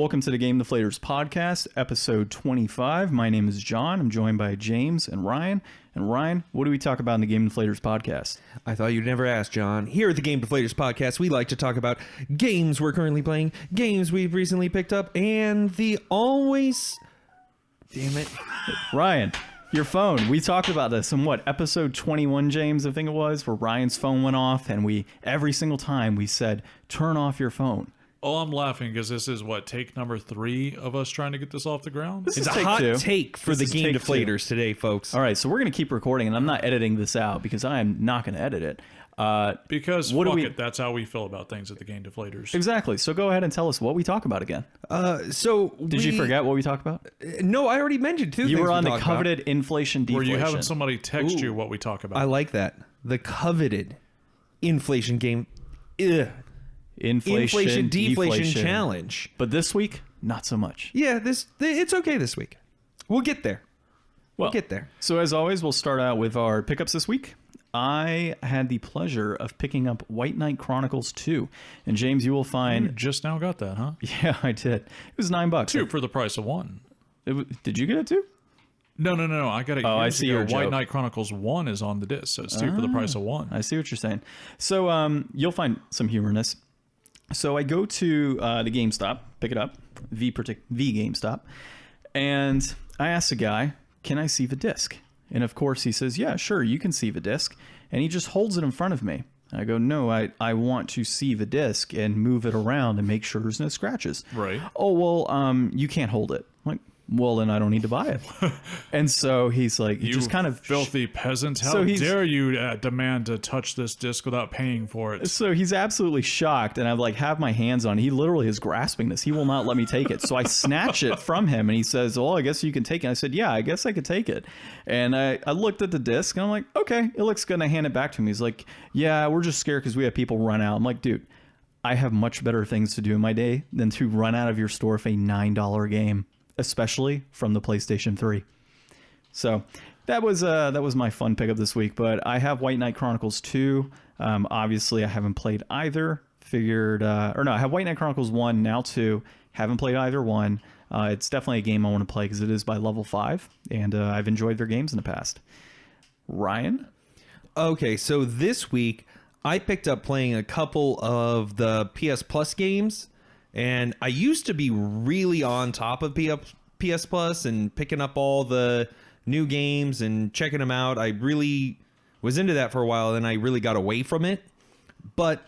Welcome to the Game Deflators Podcast, episode 25. My name is John. I'm joined by James and Ryan. And Ryan, what do we talk about in the Game Deflators Podcast? I thought you'd never ask, John. Here at the Game Deflators Podcast, we like to talk about games we're currently playing, games we've recently picked up, and the always... Damn it. Ryan, your phone. We talked about this in episode 21, James, I think it was, where Ryan's phone went off, and every single time we said, turn off your phone. Oh, I'm laughing because this is take number 3 of us trying to get this off the ground. It's a hot take for the Game Deflators today, folks. All right, so we're going to keep recording, and I'm not editing this out because I am not going to edit it. Because that's how we feel about things at the Game Deflators. Exactly. So go ahead and tell us what we talk about again. Did you forget what we talked about? No, I already mentioned two things. You were on the coveted inflation deflation. Were you having somebody text you what we talk about? I like that. The coveted inflation game. Ugh. Inflation deflation challenge. But this week, not so much. Yeah, it's okay this week. We'll get there. We'll get there. So as always, we'll start out with our pickups this week. I had the pleasure of picking up White Knight Chronicles 2. And James, you will find... You just now got that, huh? Yeah, I did. It was $9. 2 for the price of 1. Did you get it too? No. I got it. Oh, I see your joke. White Knight Chronicles 1 is on the disc, so it's 2 for the price of 1. I see what you're saying. So you'll find some humor in this. So I go to the GameStop, pick it up, V GameStop, and I ask the guy, can I see the disc? And of course he says, yeah, sure, you can see the disc. And he just holds it in front of me. I go, no, I want to see the disc and move it around and make sure there's no scratches. Right. Oh, well, you can't hold it. I'm like, well, then I don't need to buy it. And so he's like, you just kind of filthy peasant. How dare you demand to touch this disc without paying for it? So he's absolutely shocked. And I have my hands on it. He literally is grasping this. He will not let me take it. So I snatch it from him and he says, well, I guess you can take it. I said, yeah, I guess I could take it. And I looked at the disc and I'm like, okay, it looks good. And I hand it back to him. He's like, yeah, we're just scared because we have people run out. I'm like, dude, I have much better things to do in my day than to run out of your store for a $9 game. Especially from the PlayStation 3. So that was my fun pickup this week. But I have White Knight Chronicles 2. Obviously, I haven't played either. I have White Knight Chronicles 1, now 2. Haven't played either one. It's definitely a game I want to play because it is by level 5. And I've enjoyed their games in the past. Ryan? Okay, so this week, I picked up playing a couple of the PS Plus games. And I used to be really on top of PS Plus and picking up all the new games and checking them out. I really was into that for a while, and I really got away from it. But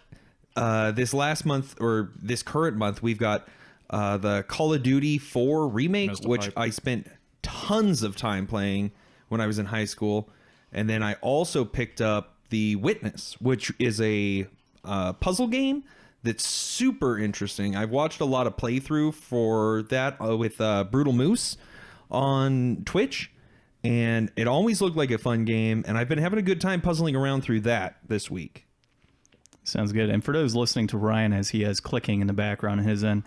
this last month, or this current month, we've got the Call of Duty 4 remake, which I spent tons of time playing when I was in high school. And then I also picked up The Witness, which is a puzzle game that's super interesting. I've watched a lot of playthrough for that with Brutal Moose on Twitch, and it always looked like a fun game, and I've been having a good time puzzling around through that this week. Sounds good. And for those listening to Ryan as he has clicking in the background in his end,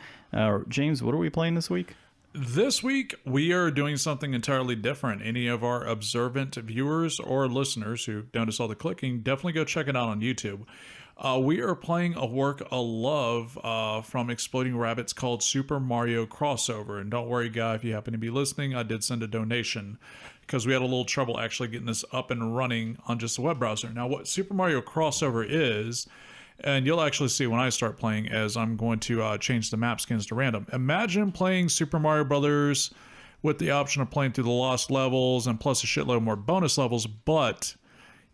James, what are we playing this week? This week, we are doing something entirely different. Any of our observant viewers or listeners who notice all the clicking, definitely go check it out on YouTube. We are playing a work of love from Exploding Rabbits called Super Mario Crossover. And don't worry, guy, if you happen to be listening, I did send a donation because we had a little trouble actually getting this up and running on just a web browser. Now, what Super Mario Crossover is, and you'll actually see when I start playing as I'm going to change the map skins to random. Imagine playing Super Mario Brothers with the option of playing through the lost levels and plus a shitload more bonus levels, but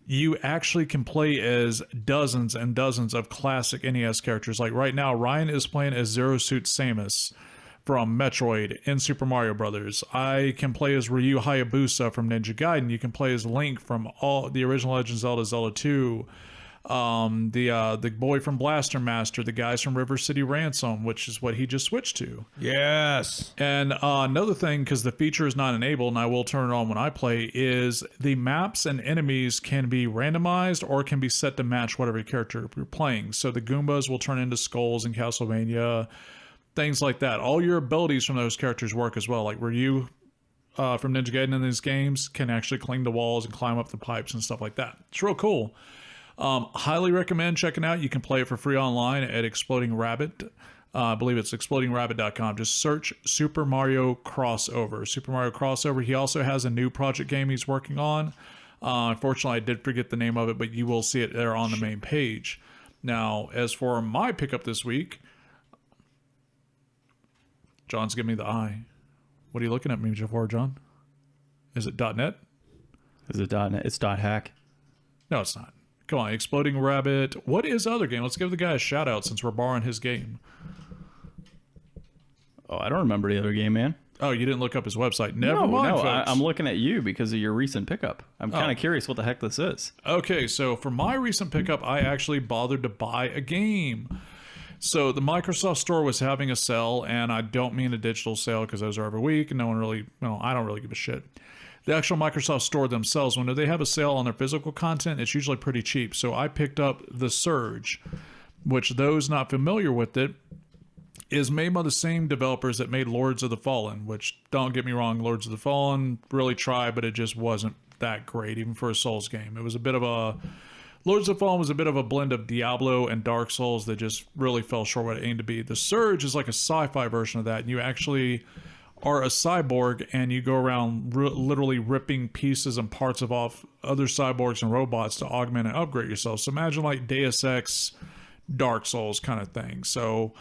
you actually can play as dozens and dozens of classic NES characters. Like right now, Ryan is playing as Zero Suit Samus from Metroid in Super Mario Brothers. I can play as Ryu Hayabusa from Ninja Gaiden. You can play as Link from all the original Legend of Zelda, Zelda 2. The boy from Blaster Master, the guys from River City Ransom, which is what he just switched to. Yes. And another thing, because the feature is not enabled, and I will turn it on when I play, is the maps and enemies can be randomized or can be set to match whatever character you're playing. So the Goombas will turn into skulls in Castlevania, things like that. All your abilities from those characters work as well. Like Ryu from Ninja Gaiden in these games can actually cling the walls and climb up the pipes and stuff like that. It's real cool. Highly recommend checking out. You can play it for free online at Exploding Rabbit. I believe it's explodingrabbit.com. Just search Super Mario Crossover. Super Mario Crossover. He also has a new project game he's working on. Unfortunately, I did forget the name of it, but you will see it there on the main page. Now, as for my pickup this week, John's giving me the eye. What are you looking at me for, John? Is it .net? Is it .net? It's .hack. No, it's not. Come on, Exploding Rabbit. What is the other game? Let's give the guy a shout out since we're borrowing his game. Oh, I don't remember the other game, man. Oh, you didn't look up his website. Never mind, folks. I'm looking at you because of your recent pickup. I'm kind of curious what the heck this is. Okay, so for my recent pickup, I actually bothered to buy a game. So the Microsoft Store was having a sale, and I don't mean a digital sale because those are every week, and I don't really give a shit. The actual Microsoft Store themselves, when they have a sale on their physical content, it's usually pretty cheap. So I picked up The Surge, which those not familiar with it, is made by the same developers that made Lords of the Fallen, which, don't get me wrong, Lords of the Fallen really tried, but it just wasn't that great, even for a Souls game. It was a bit of a... Lords of the Fallen was a bit of a blend of Diablo and Dark Souls that just really fell short what it aimed to be. The Surge is like a sci-fi version of that, and you actually are a cyborg, and you go around literally ripping pieces and parts of off other cyborgs and robots to augment and upgrade yourself. So imagine like Deus Ex, Dark Souls kind of thing. So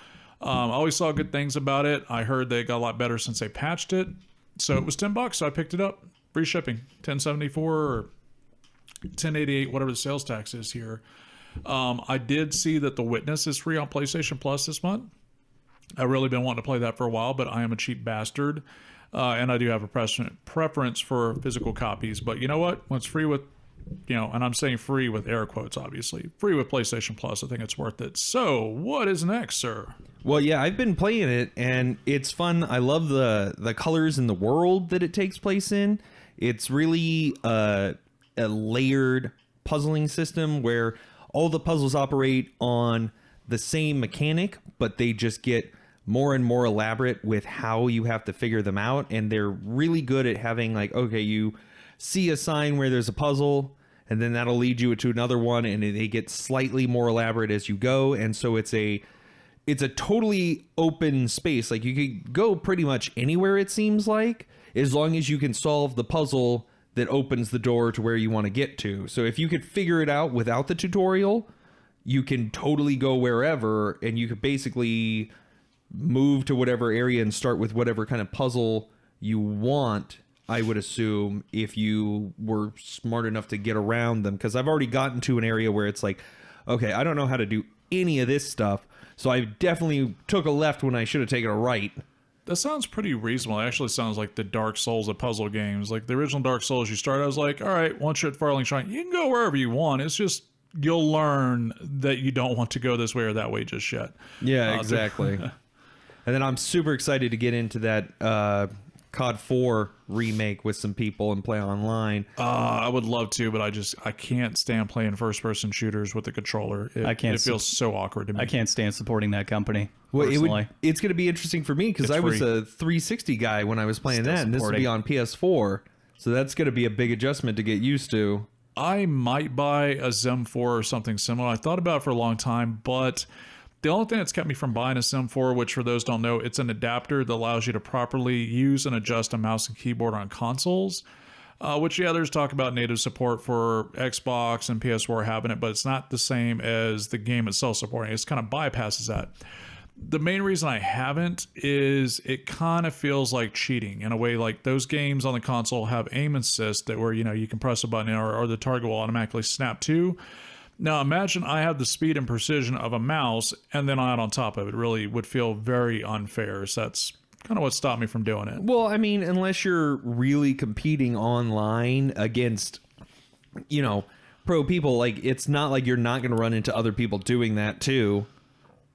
I always saw good things about it. I heard they got a lot better since they patched it. So it was $10, so I picked it up. Free shipping, $10.74 or $10.88, whatever the sales tax is here. I did see that The Witness is free on PlayStation Plus this month. I've really been wanting to play that for a while, but I am a cheap bastard. And I do have a preference for physical copies. But you know what? When it's free with, and I'm saying free with air quotes, obviously. Free with PlayStation Plus, I think it's worth it. So, what is next, sir? Well, yeah, I've been playing it, and it's fun. I love the colors in the world that it takes place in. It's really a layered puzzling system where all the puzzles operate on the same mechanic, but they just get more and more elaborate with how you have to figure them out. And they're really good at having like, okay, you see a sign where there's a puzzle, and then that'll lead you to another one, and they get slightly more elaborate as you go. And so it's a totally open space. Like you could go pretty much anywhere, it seems like, as long as you can solve the puzzle that opens the door to where you want to get to. So if you could figure it out without the tutorial, you can totally go wherever, and you could basically move to whatever area and start with whatever kind of puzzle you want, I would assume, if you were smart enough to get around them. Because I've already gotten to an area where it's like, okay, I don't know how to do any of this stuff, so I definitely took a left when I should have taken a right. That sounds pretty reasonable. It actually sounds like the Dark Souls of puzzle games. Like the original Dark Souls, you start, I was like, all right, once you're at Firelink Shrine, you can go wherever you want. It's just you'll learn that you don't want to go this way or that way just yet. Yeah, exactly. And then I'm super excited to get into that COD 4 remake with some people and play online. I would love to, but I can't stand playing first-person shooters with the controller. It feels so awkward to me. I can't stand supporting that company. Well, it's going to be interesting for me because I was a 360 guy when I was playing that, and this will be on PS4. So that's going to be a big adjustment to get used to. I might buy a Sim 4 or something similar. I thought about it for a long time, but the only thing that's kept me from buying a Sim 4, which for those don't know, it's an adapter that allows you to properly use and adjust a mouse and keyboard on consoles, which the others talk about native support for Xbox and PS4 having it, but it's not the same as the game itself supporting it. It kind of bypasses that. The main reason I haven't is it kind of feels like cheating in a way. Like those games on the console have aim assist that where, you can press a button or the target will automatically snap to. Now imagine I have the speed and precision of a mouse and then I add on top of it. Really would feel very unfair. So that's kind of what stopped me from doing it. Well, I mean, unless you're really competing online against, pro people, like it's not like you're not going to run into other people doing that too.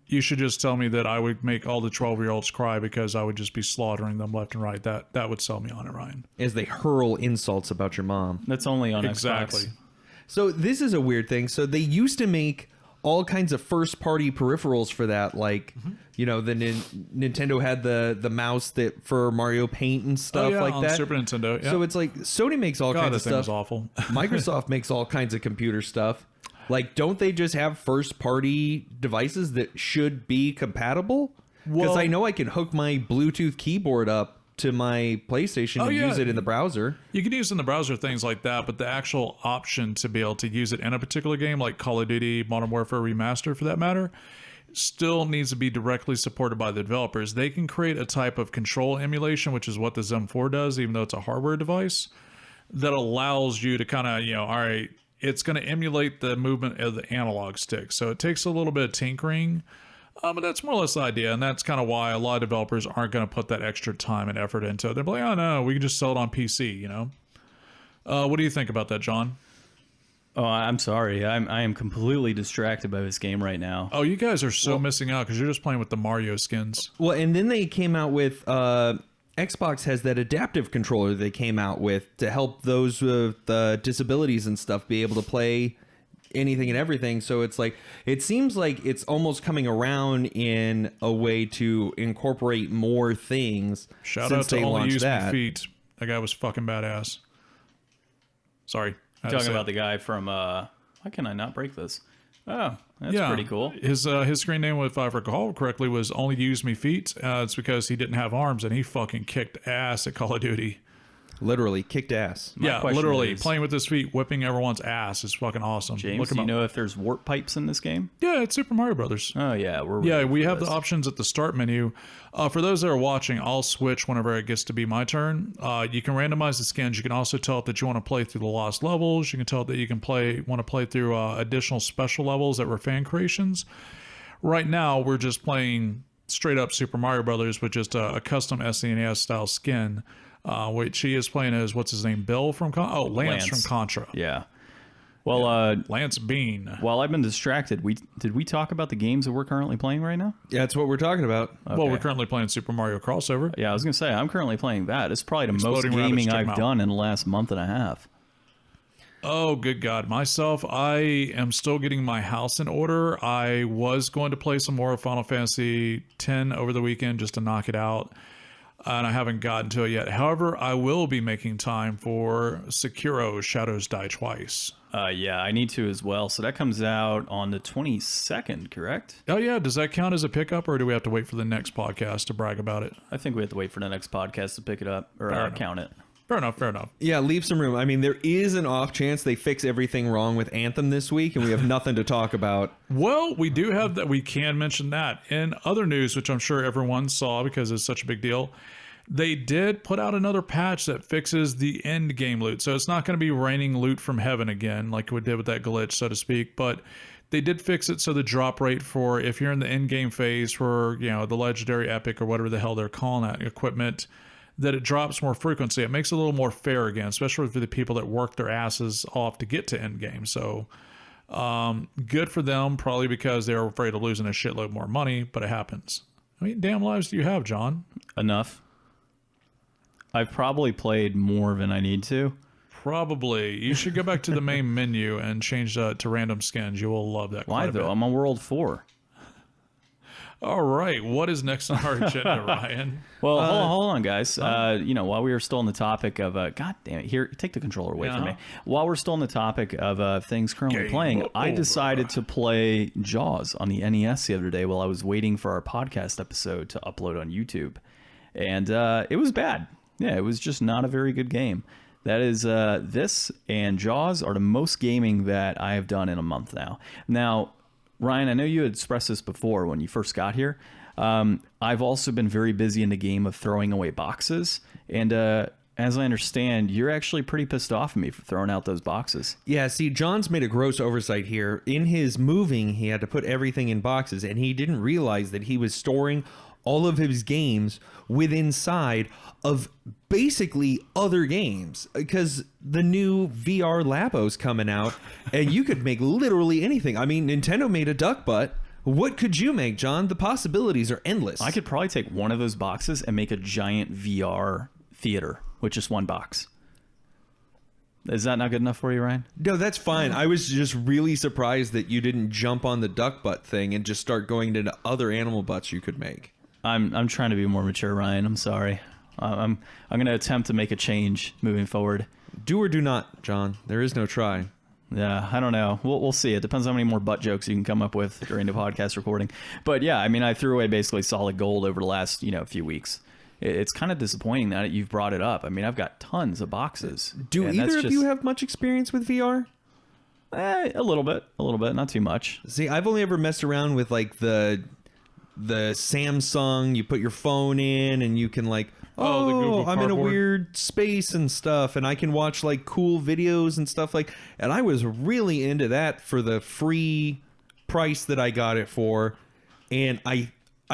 You should just tell me that I would make all the 12-year-olds cry because I would just be slaughtering them left and right. That would sell me on it, Ryan. As they hurl insults about your mom. That's only on exactly. Xbox. So this is a weird thing. So they used to make all kinds of first-party peripherals for that, like Nintendo had the mouse that for Mario Paint and stuff like on that. Super Nintendo. Yeah. So it's like Sony makes all kinds of that thing was stuff. awful. Microsoft makes all kinds of computer stuff. Like, don't they just have first-party devices that should be compatible? Because I know I can hook my Bluetooth keyboard up to my PlayStation and use it in the browser. You can use it in the browser, things like that, but the actual option to be able to use it in a particular game, like Call of Duty Modern Warfare Remastered for that matter, still needs to be directly supported by the developers. They can create a type of control emulation, which is what the Zem 4 does, even though it's a hardware device, that allows you to kind of, all right, it's going to emulate the movement of the analog stick. So it takes a little bit of tinkering. But that's more or less the idea, and that's kind of why a lot of developers aren't going to put that extra time and effort into it. They're like, oh, no, we can just sell it on PC, What do you think about that, John? Oh, I'm sorry. I am completely distracted by this game right now. Oh, you guys are so missing out because you're just playing with the Mario skins. Well, and then they came out with... Xbox has that adaptive controller they came out with to help those with disabilities and stuff be able to play anything and everything. So it's like, it seems like it's almost coming around in a way to incorporate more things. Shout out to Only Use Me Feet. That guy was fucking badass. Sorry. Talking about the guy from why can I not break this? Oh, that's pretty cool. His screen name, if I recall correctly, was Only Use Me Feet. It's because he didn't have arms and he fucking kicked ass at Call of Duty. Literally kicked ass. Yeah, literally playing with his feet, whipping everyone's ass is fucking awesome. James, do you know if there's warp pipes in this game? Yeah, it's Super Mario Brothers. Oh yeah, we have the options at the start menu. For those that are watching, I'll switch whenever it gets to be my turn. You can randomize the skins. You can also tell it that you want to play through the lost levels. You can tell it that you can want to play through additional special levels that were fan creations. Right now, we're just playing straight up Super Mario Brothers with just a custom SNES style skin. Which he is playing as, what's his name, Bill from Lance from Contra. Yeah. Well, Lance Bean. While I've been distracted, did we talk about the games that we're currently playing right now? Yeah, that's what we're talking about. Okay. Well, we're currently playing Super Mario Crossover. Yeah, I was gonna say I'm currently playing that. It's probably the most gaming I've done in the last month and a half. Oh, good God. Myself, I am still getting my house in order. I was going to play some more of Final Fantasy X over the weekend just to knock it out. And I haven't gotten to it yet. However, I will be making time for Sekiro Shadows Die Twice. Yeah, I need to as well. So that comes out on the 22nd, correct? Oh, yeah. Does that count as a pickup, or do we have to wait for the next podcast to brag about it? I think we have to wait for the next podcast to pick it up or count it. Fair enough. Yeah, leave some room. I mean, there is an off chance they fix everything wrong with Anthem this week, and we have nothing to talk about. Well, we do have that. We can mention that. In other news, which I'm sure everyone saw because it's such a big deal, they did put out another patch that fixes the end game loot. So it's not going to be raining loot from heaven again, like we did with that glitch, so to speak. But they did fix it so the drop rate for if you're in the end game phase for the legendary epic or whatever the hell they're calling that equipment, that it drops more frequency. It makes it a little more fair again, especially for the people that work their asses off to get to end game. So good for them, probably because they're afraid of losing a shitload more money, but it happens. How many damn lives do you have, John? Enough. I've probably played more than I need to. Probably. You should go back to the main menu and change to random skins. You will love that. Why though? I'm on World 4. All right. What is next on our agenda, Ryan? Well, hold on, guys. While we were still on the topic of God damn it, here, take the controller away from me. While we're still on the topic of things currently playing, I decided to play Jaws on the NES the other day while I was waiting for our podcast episode to upload on YouTube, and it was bad. Yeah, it was just not a very good game. That is, this and Jaws are the most gaming that I have done in a month now. Now, Ryan, I know you had expressed this before when you first got here. I've also been very busy in the game of throwing away boxes. And as I understand, you're actually pretty pissed off at me for throwing out those boxes. Yeah, see, John's made a gross oversight here. In his moving, he had to put everything in boxes, and he didn't realize that he was storing all of his games inside of basically other games, because the new VR Labo's coming out and you could make literally anything. I mean, Nintendo made a duck butt. What could you make, John? The possibilities are endless. I could probably take one of those boxes and make a giant VR theater with just one box. Is that not good enough for you, Ryan? No, that's fine. I was just really surprised that you didn't jump on the duck butt thing and just start going into other animal butts you could make. I'm trying to be more mature, Ryan. I'm sorry. I'm going to attempt to make a change moving forward. Do or do not, John. There is no try. Yeah, I don't know. We'll see. It depends on how many more butt jokes you can come up with during the podcast recording. But yeah, I mean, I threw away basically solid gold over the last, few weeks. It's kind of disappointing that you've brought it up. I mean, I've got tons of boxes. Do either of you have much experience with VR? A little bit, not too much. See, I've only ever messed around with like the Samsung. You put your phone in and you can like, the Google I'm in a Cardboard. weird space and stuff, and I can watch like cool videos and stuff like. And I was really into that for the free price that I got it for, and I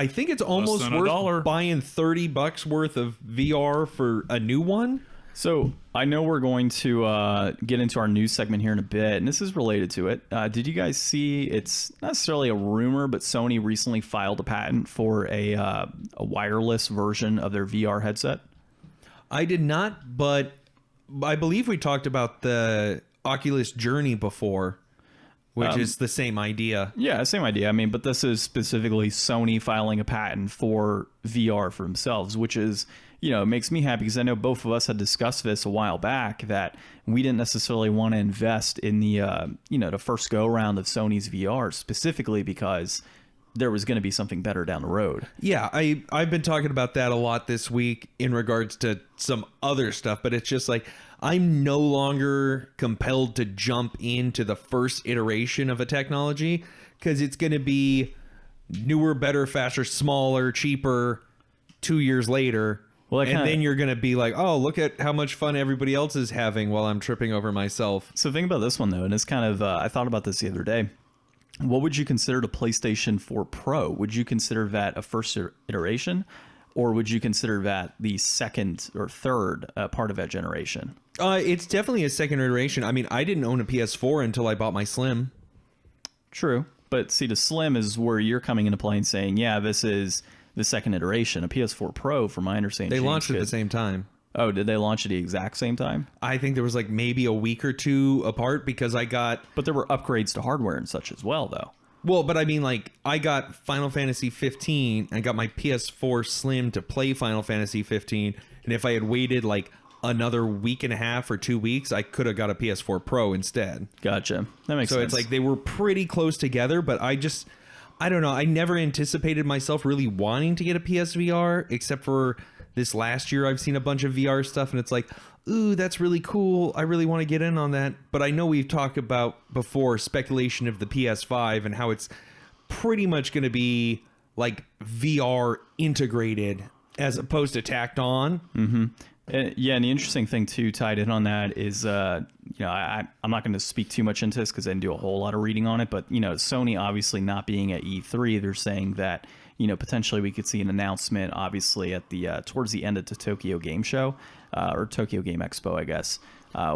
think it's almost than worth $1. buying $30 worth of VR for a new one. So I know we're going to get into our news segment here in a bit, and this is related to it. Did you guys see? It's not necessarily a rumor, but Sony recently filed a patent for a wireless version of their VR headset. I did not, but I believe we talked about the Oculus Journey before, which is the same idea. Yeah, same idea. I mean, but this is specifically Sony filing a patent for VR for themselves, which is, it makes me happy because I know both of us had discussed this a while back that we didn't necessarily want to invest in the, the first go round of Sony's VR specifically because there was going to be something better down the road. Yeah, I've been talking about that a lot this week in regards to some other stuff, but it's just like I'm no longer compelled to jump into the first iteration of a technology because it's going to be newer, better, faster, smaller, cheaper 2 years later. Well, then you're going to be like, oh, look at how much fun everybody else is having while I'm tripping over myself. So think about this one, though, and it's kind of, I thought about this the other day. What would you consider the PlayStation 4 Pro? Would you consider that a first iteration, or would you consider that the second or third part of that generation? It's definitely a second iteration. I mean, I didn't own a PS4 until I bought my Slim. True. But see, the Slim is where you're coming into play and saying, yeah, this is the second iteration. A PS4 Pro, from my understanding, They launched at the same time. Oh, did they launch at the exact same time? I think there was like maybe a week or two apart because I got... But there were upgrades to hardware and such as well, though. Well, but I mean, like, I got Final Fantasy 15 and got my PS4 Slim to play Final Fantasy 15. And if I had waited like another week and a half or 2 weeks, I could have got a PS4 Pro instead. Gotcha. That makes sense. So it's like they were pretty close together, but I don't know. I never anticipated myself really wanting to get a PSVR, except for this last year I've seen a bunch of VR stuff and it's like, ooh, that's really cool. I really want to get in on that. But I know we've talked about before speculation of the PS5 and how it's pretty much going to be like VR integrated as opposed to tacked on. Mm-hmm. Yeah, and the interesting thing too, tied in on that, is I'm not going to speak too much into this because I didn't do a whole lot of reading on it. But Sony obviously not being at E3, they're saying that potentially we could see an announcement, obviously at the towards the end of the Tokyo Game Show or Tokyo Game Expo, I guess.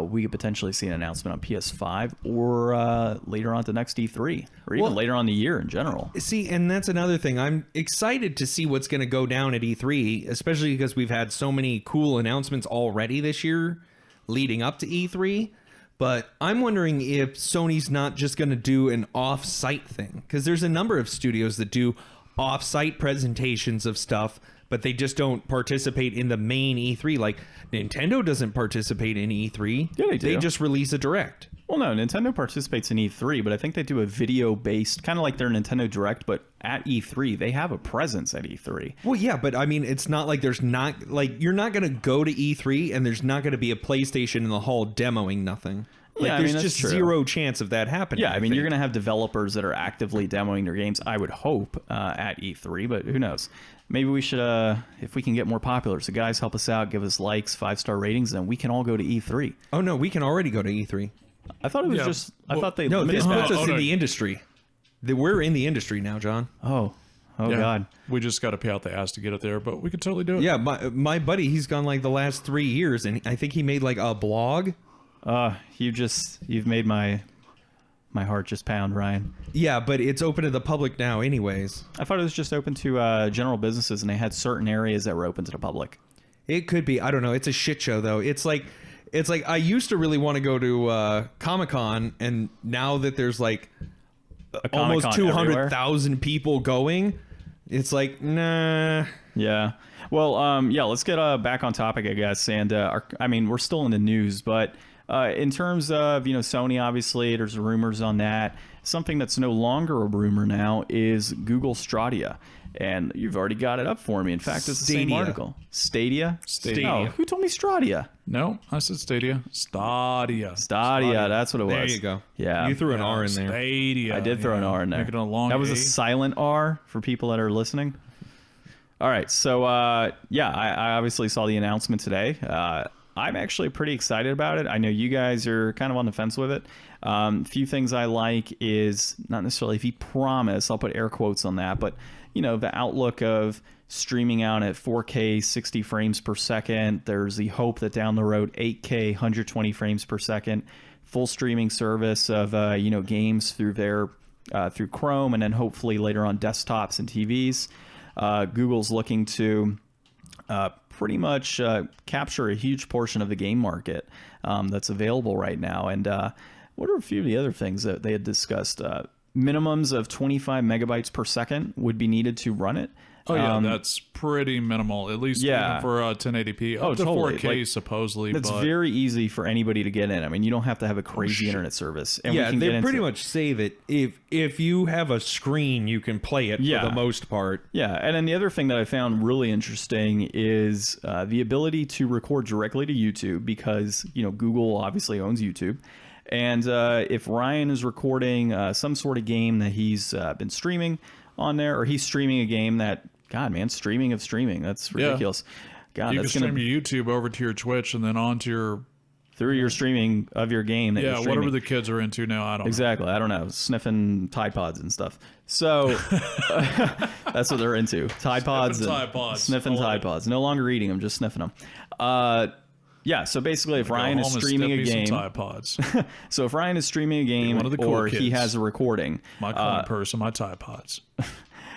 We could potentially see an announcement on PS5 or later on to next E3 or even later on in the year in general. See, and that's another thing. I'm excited to see what's going to go down at E3, especially because we've had so many cool announcements already this year leading up to E3. But I'm wondering if Sony's not just going to do an off-site thing, because there's a number of studios that do off-site presentations of stuff, but they just don't participate in the main E3. Like Nintendo doesn't participate in E3. Yeah, they do. They just release a Direct. Well, no, Nintendo participates in E3, but I think they do a video-based, kind of like their Nintendo Direct, but at E3, they have a presence at E3. Well, yeah, but I mean, it's not like there's not, like, you're not going to go to E3 and there's not going to be a PlayStation in the hall demoing nothing. Like, Yeah, I there's mean, that's just true. zero chance of that happening. Yeah, I mean, think. you're going to have developers that are actively demoing their games, I would hope, at E3, but who knows? Maybe we should, if we can get more popular, so guys, help us out, give us likes, 5-star ratings, and we can all go to E3. Oh, no, we can already go to E3. I thought it was Yeah, just, I well, thought they No, limited this puts that. us in no. the industry. We're in the industry now, John. Oh, Yeah, God. We just got to pay out the ass to get it there, but we could totally do it. Yeah, my buddy, he's gone like the last 3 years, and I think he made like a blog. You've made my heart just pound, Ryan. Yeah, but it's open to the public now anyways. I thought it was just open to general businesses, and they had certain areas that were open to the public. It could be. I don't know. It's a shit show, though. It's like I used to really want to go to Comic-Con, and now that there's like almost Comic-Con 200,000 people going, it's like, nah. Yeah. Well, let's get back on topic, I guess. And we're still in the news, but In terms of, Sony, obviously, there's rumors on that. Something that's no longer a rumor now is Google Stadia. And you've already got it up for me. In fact, it's the same Stadia. article. Stadia? Stadia. Oh, who told me Stadia? No, I said Stadia. Stadia. Stadia, that's what it was. There you go. Yeah. You threw an R in there. Stadia. I did throw an R in there. Making a long That was A. a silent R for people that are listening. All right. So, I obviously saw the announcement today. I'm actually pretty excited about it. I know you guys are kind of on the fence with it. A few things I like is not necessarily if you promise, I'll put air quotes on that, but the outlook of streaming out at 4K 60 frames per second. There's the hope that down the road 8K 120 frames per second, full streaming service of games through through Chrome, and then hopefully later on desktops and TVs. Google's looking to pretty much capture a huge portion of the game market that's available right now. And what are a few of the other things that they had discussed? Minimums of 25 megabytes per second would be needed to run it. Oh, yeah, that's pretty minimal, at least even for 1080p. Up to totally. 4K, supposedly. It's very easy for anybody to get in. I mean, you don't have to have a crazy internet service. And Yeah, we can they get pretty into, much save it. If you have a screen, you can play it for the most part. Yeah, and then the other thing that I found really interesting is the ability to record directly to YouTube because, Google obviously owns YouTube. And if Ryan is recording some sort of game that he's been streaming on there, or he's streaming a game that, God, man, streaming of streaming, that's ridiculous. God, you that's can gonna stream your YouTube over to your Twitch and then onto your... through your streaming of your game that you're streaming. Whatever the kids are into now, I don't know. Exactly. I don't know. Sniffing Tide Pods and stuff. So that's what they're into. Tide Pods. Sniffing Tide Pods. No longer eating them, just sniffing them. So basically if Ryan is streaming a game. Tide Pods. So if Ryan is streaming a game or he has a recording. My coin purse and my Tide Pods.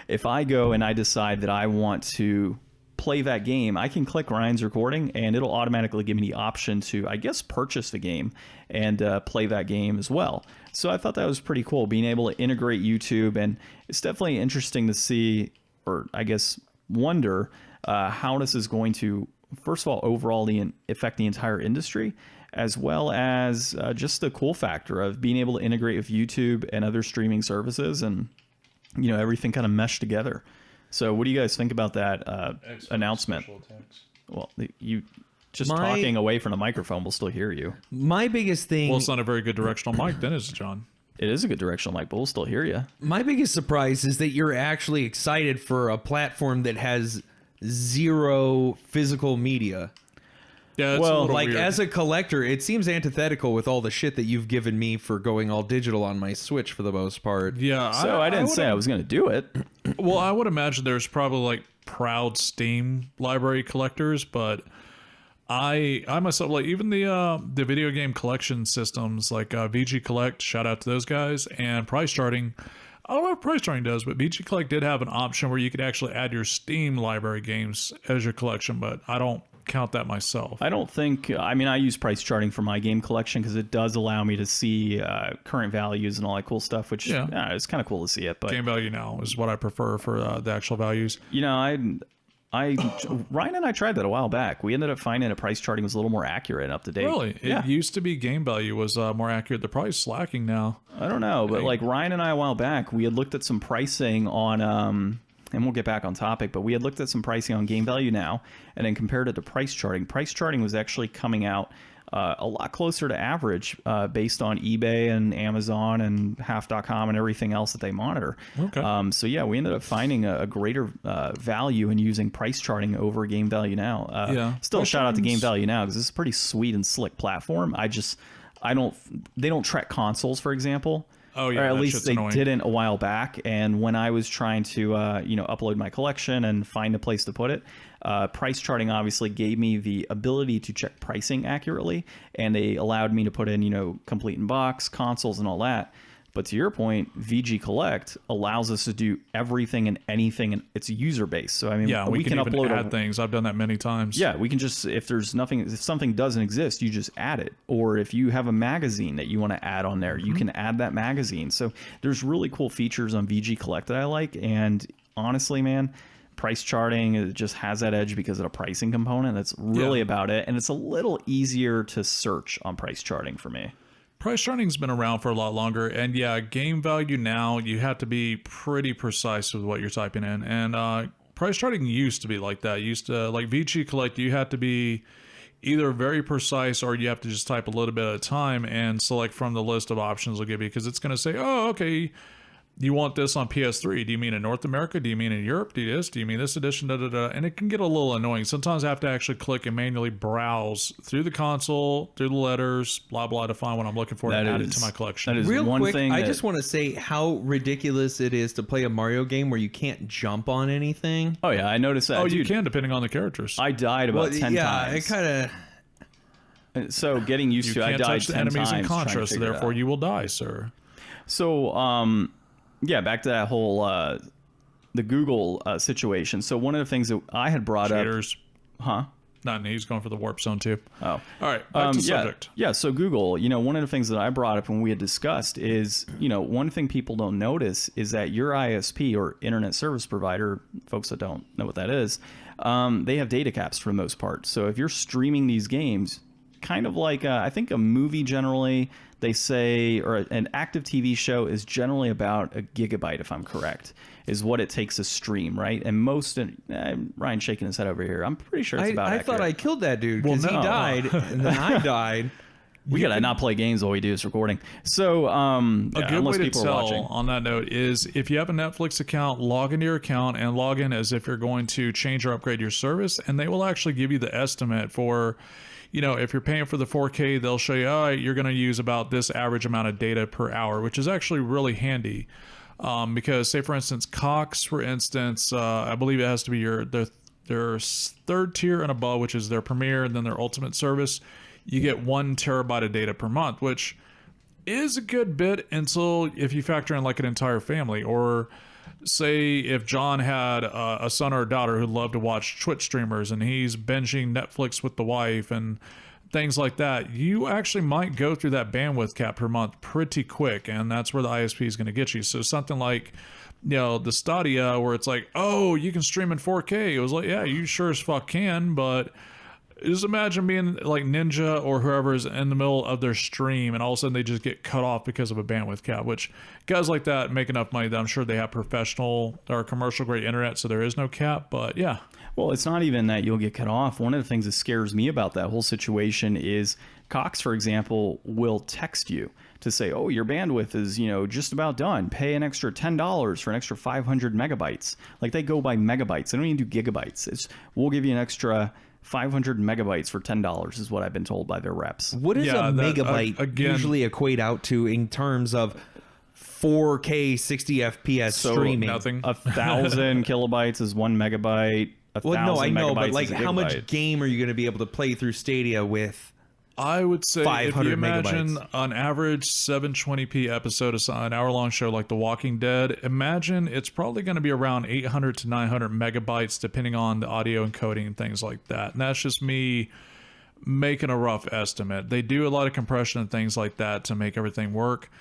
If I go and I decide that I want to play that game, I can click Ryan's recording and it'll automatically give me the option to, I guess, purchase the game and play that game as well. So I thought that was pretty cool, being able to integrate YouTube. And it's definitely interesting to see, or I guess wonder, how this is going to, first of all, overall affect the entire industry, as well as just the cool factor of being able to integrate with YouTube and other streaming services and, everything kind of meshed together. So what do you guys think about that announcement? Well, you just talking away from the microphone will still hear you. My biggest thing... Well, it's not a very good directional mic then, is it, John? It is a good directional mic, but we'll still hear you. My biggest surprise is that you're actually excited for a platform that has zero physical media. Yeah, it's a little like weird. as a collector, it seems antithetical with all the shit that you've given me for going all digital on my Switch for the most part. Yeah, So I didn't say I was going to do it. Well, I would imagine there's probably like proud Steam library collectors, but I myself, like even the video game collection systems like VG Collect, shout out to those guys, and Price Charting. I don't know what Price Charting does, but VG Collect did have an option where you could actually add your Steam library games as your collection, but I don't count that myself. I don't think, I mean, I use price charting for my game collection because it does allow me to see current values and all that cool stuff, which it's kind of cool to see it. But game value now is what I prefer for the actual values. Ryan and I tried that a while back. We ended up finding that price charting was a little more accurate and up to date. Really? It used to be game value was more accurate. The price slacking now. I don't know, but like Ryan and I a while back, we had looked at some pricing on and we'll get back on topic, but we had looked at some pricing on Game Value Now and then compared it to price charting. Price charting was actually coming out a lot closer to average based on eBay and Amazon and half.com and everything else that they monitor. Okay. So yeah, we ended up finding a greater value in using price charting over Game Value Now. Still shout out to Game Value Now because it's a pretty sweet and slick platform. They don't track consoles, for example. Oh yeah, or at least they annoying. didn't a while back. And when I was trying to upload my collection and find a place to put it, price charting obviously gave me the ability to check pricing accurately, and they allowed me to put in complete in box, consoles, and all that. But to your point, VG Collect allows us to do everything and anything, and it's user based. So I mean, we can even upload add things. I've done that many times. Yeah, we can just, if something doesn't exist, you just add it. Or if you have a magazine that you want to add on there, you can add that magazine. So there's really cool features on VG Collect that I like. And honestly, man, price charting. It just has that edge because of the pricing component. That's really about it. And it's a little easier to search on price charting for me. Price charting's been around for a lot longer, and game value now, you have to be pretty precise with what you're typing in. And price charting used to be like that. Used to, like VG Collect, you have to be either very precise or you have to just type a little bit at a time and select from the list of options they'll give you, because it's going to say, oh, okay, you want this on PS3. Do you mean in North America? Do you mean in Europe? Do you mean this edition? Da, da, da. And it can get a little annoying. Sometimes I have to actually click and manually browse through the console, through the letters, blah, blah, to find what I'm looking for and add it to my collection. That is Real one quick, thing I that- just want to say how ridiculous it is to play a Mario game where you can't jump on anything. Oh, yeah, I noticed that. Oh, Dude, you can, depending on the characters. I died about 10 times. it kind of... So getting used You to, I can't died touch the 10 enemies in times trying to Contra, so figure it therefore out. you will die, sir. So, yeah, back to that whole the Google situation. So one of the things that I had brought Cheaters. up, huh? Not he's going for the warp zone too. Oh, All right, back to subject. Yeah. So Google, one of the things that I brought up when we had discussed is, one thing people don't notice is that your ISP or internet service provider, folks that don't know what that is, they have data caps for the most part. So if you're streaming these games, kind of like I think a movie generally, they say, or an active TV show is generally about a gigabyte, if I'm correct, is what it takes to stream, right? And most, Ryan's shaking his head over here. I'm pretty sure it's about I accurate. thought I killed that dude because Well, he no. died and then I died. We gotta not play games while we do this recording. So, A good unless way to people are tell watching. on that note is if you have a Netflix account, log into your account and log in as if you're going to change or upgrade your service, and they will actually give you the estimate for, if you're paying for the 4K, they'll show you, all right, you're going to use about this average amount of data per hour, which is actually really handy. Because say for instance, Cox, for instance, I believe it has to be their third tier and above, which is their premier and then their ultimate service. You get 1 terabyte of data per month, which is a good bit until if you factor in like an entire family, or say if John had a son or a daughter who loved to watch Twitch streamers and he's binging Netflix with the wife and things like that, you actually might go through that bandwidth cap per month pretty quick, and that's where the ISP is going to get you. So something like the Stadia, where it's like, oh, you can stream in 4K. It was like, yeah, you sure as fuck can, but just imagine being like Ninja or whoever is in the middle of their stream and all of a sudden they just get cut off because of a bandwidth cap, which guys like that make enough money that I'm sure they have professional or commercial grade internet, so there is no cap. But yeah. Well, it's not even that you'll get cut off. One of the things that scares me about that whole situation is Cox, for example, will text you to say, oh, your bandwidth is, just about done. Pay an extra $10 for an extra 500 megabytes. Like they go by megabytes. They don't even do gigabytes. We'll give you an extra 500 megabytes for $10 is what I've been told by their reps. What does a megabyte again, usually equate out to in terms of 4K 60 FPS streaming? Nothing. 1,000 kilobytes is 1 megabyte. Well, no, I know, but megabytes like is a how much gigabyte. game are you going to be able to play through Stadia with? I would say if 500 you imagine megabytes. an average 720p episode of an hour-long show like The Walking Dead, imagine it's probably going to be around 800 to 900 megabytes depending on the audio encoding and things like that. And that's just me making a rough estimate. They do a lot of compression and things like that to make everything work.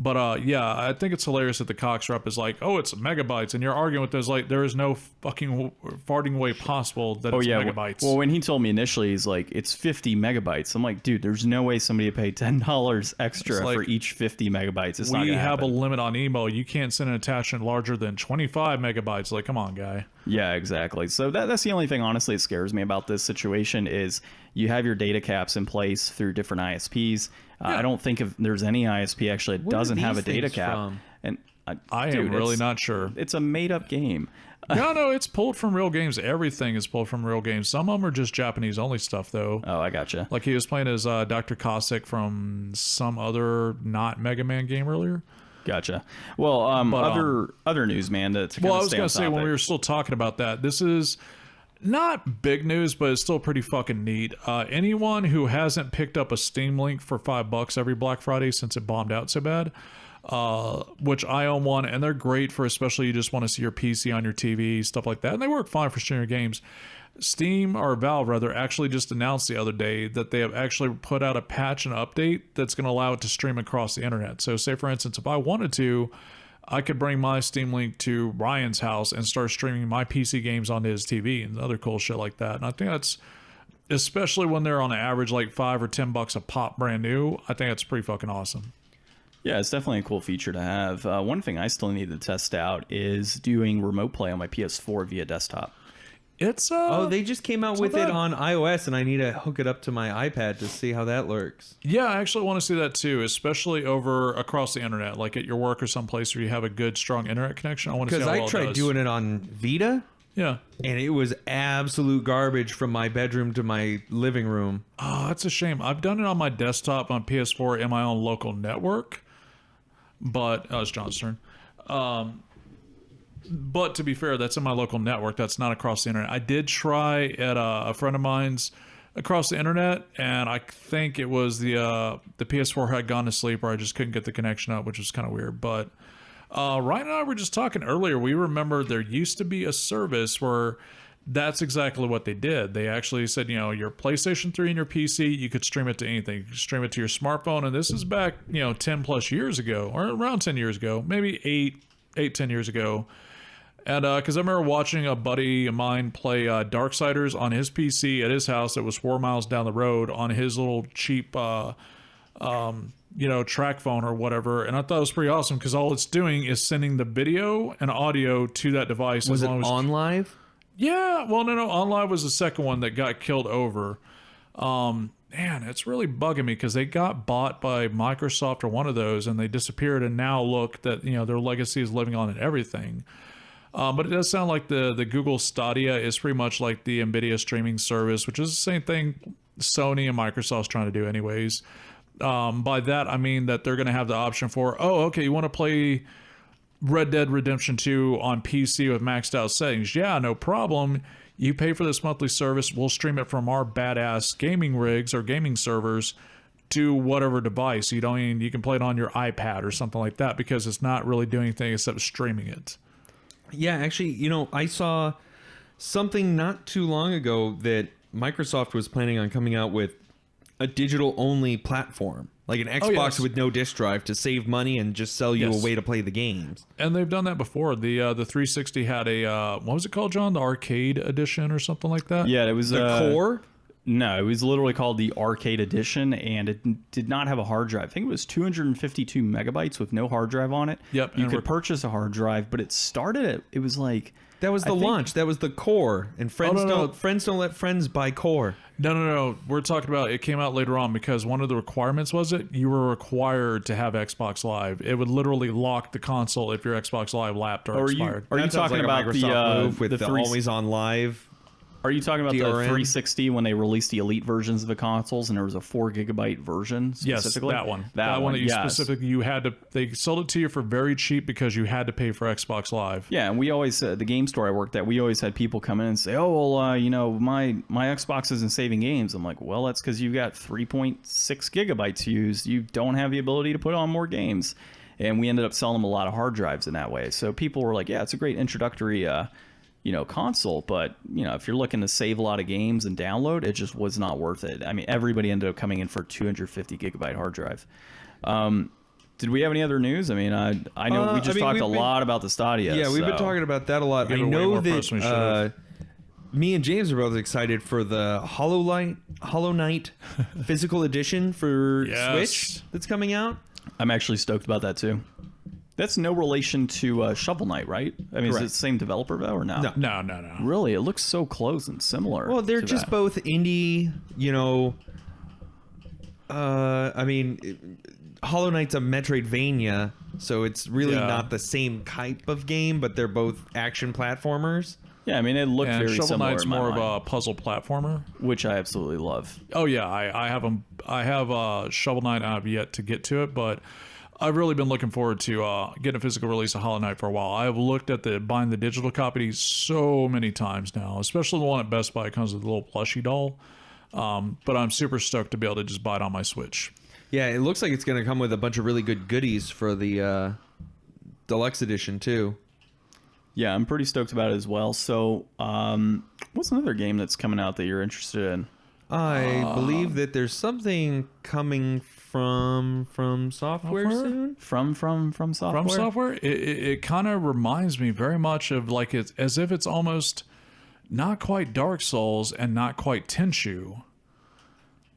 But yeah, I think it's hilarious that the Cox rep is like, oh, it's megabytes. And you're arguing with this like there is no fucking farting way possible that it's megabytes. Well, when he told me initially, he's like, it's 50 megabytes. I'm like, dude, there's no way somebody would pay $10 extra like, for each 50 megabytes. It's not we gonna have a happen. limit on email. You can't send an attachment larger than 25 megabytes. Like, come on, guy. Yeah, exactly. So that's the only thing, honestly, that scares me about this situation is you have your data caps in place through different ISPs. I don't think if there's any ISP actually that Where are doesn't have a these data things cap. from? And I dude, am really it's- not sure. It's a made-up game. No, it's pulled from real games. Everything is pulled from real games. Some of them are just Japanese only stuff, though. Oh, I gotcha. Like he was playing as Dr. Cossack from some other not Mega Man game earlier. Gotcha. Well, other news, man. To Well, I kinda was stay going on to say when topic. we were still talking about that, this is not big news, but it's still pretty fucking neat. Anyone who hasn't picked up a Steam Link for $5 every Black Friday since it bombed out so bad, which I own one, and they're great for especially you just want to see your PC on your TV, stuff like that, and they work fine for streaming games. Steam, or Valve rather, actually just announced the other day that they have actually put out a patch and update that's going to allow it to stream across the internet. So say for instance, if I wanted to, I could bring my Steam Link to Ryan's house and start streaming my PC games onto his TV and other cool shit like that. And I think that's, especially when they're on average like $5 or $10 a pop brand new, I think that's pretty fucking awesome. Yeah, it's definitely a cool feature to have. One thing I still need to test out is doing remote play on my PS4 via desktop. It's they just came out with it on iOS, and I need to hook it up to my iPad to see how that works. Yeah, I actually want to see that too, especially over across the internet, like at your work or someplace where you have a good, strong internet connection. I want to see how well because I tried doing it on Vita, yeah, and it was absolute garbage from my bedroom to my living room. Oh, that's a shame. I've done it on my desktop on PS4 in my own local network, but it's John's turn. But to be fair, that's in my local network. That's not across the internet. I did try at a friend of mine's across the internet, and I think it was the PS4 had gone to sleep, or I just couldn't get the connection up, which was kind of weird. But Ryan and I were just talking earlier. We remember there used to be a service where that's exactly what they did. They actually said, your PlayStation 3 and your PC, you could stream it to anything. You could stream it to your smartphone, and this is back, 10 plus years ago, or around 10 years ago, maybe 10 years ago. And because I remember watching a buddy of mine play Darksiders on his PC at his house that was 4 miles down the road on his little cheap, track phone or whatever. And I thought it was pretty awesome because all it's doing is sending the video and audio to that device. Was it on live? Yeah. Well, no. On live was the second one that got killed over. Man, it's really bugging me because they got bought by Microsoft or one of those and they disappeared. And now look that, their legacy is living on in everything. But it does sound like the Google Stadia is pretty much like the NVIDIA streaming service, which is the same thing Sony and Microsoft's trying to do anyways. By that, I mean that they're going to have the option for, you want to play Red Dead Redemption 2 on PC with maxed out settings. Yeah, no problem. You pay for this monthly service. We'll stream it from our badass gaming rigs or gaming servers to whatever device. You can play it on your iPad or something like that because it's not really doing anything except streaming it. Yeah, actually, I saw something not too long ago that Microsoft was planning on coming out with a digital-only platform, like an Xbox with no disk drive to save money and just sell you a way to play the games. And they've done that before. The 360 had a, what was it called, John? The Arcade Edition or something like that? Yeah, it was the Core? No, it was literally called the Arcade Edition, and it did not have a hard drive. I think it was 252 megabytes with no hard drive on it. Yep. You could purchase a hard drive, but it started at, it was like... That was the launch. That was the Core. And friends don't let friends buy Core. No. We're talking about it came out later on because one of the requirements was you were required to have Xbox Live. It would literally lock the console if your Xbox Live lapsed or expired. Are you talking about Microsoft move with the always on live? Are you talking about DRM? the 360 when they released the elite versions of the consoles and there was a 4 gigabyte version specifically? Yes, that one. That one that you specifically, they sold it to you for very cheap because you had to pay for Xbox Live. Yeah, and we always, the game store I worked at, we always had people come in and say, my Xbox isn't saving games. I'm like, well, that's because you've got 3.6 gigabytes used. You don't have the ability to put on more games. And we ended up selling them a lot of hard drives in that way. So people were like, yeah, it's a great introductory console, but if you're looking to save a lot of games and download, it just was not worth it. I mean, everybody ended up coming in for a 250 gigabyte hard drive. Did we have any other news? I mean, I know we just talked a lot about the Stadia. Yeah, we've been talking about that a lot. I know that me and James are both excited for the Hollow Knight physical edition for Switch that's coming out. I'm actually stoked about that too. That's no relation to Shovel Knight, right? I mean, Correct. Is it the same developer, though, or no? No. Really? It looks so close and similar. Well, they're just both indie, Hollow Knight's a Metroidvania, so it's really not the same type of game, but they're both action platformers. Yeah, I mean, it looked very Shovel similar. Knight's more of a puzzle platformer, which I absolutely love. Oh yeah, I have Shovel Knight. I have yet to get to it, but I've really been looking forward to getting a physical release of Hollow Knight for a while. I have looked at buying the digital copy so many times now, especially the one at Best Buy. It comes with a little plushie doll. But I'm super stoked to be able to just buy it on my Switch. Yeah, it looks like it's going to come with a bunch of really good goodies for the deluxe edition too. Yeah, I'm pretty stoked about it as well. So, what's another game that's coming out that you're interested in? I believe that there's something coming from software soon. From software. From software, it kind of reminds me very much of like it's as if it's almost not quite Dark Souls and not quite Tenchu.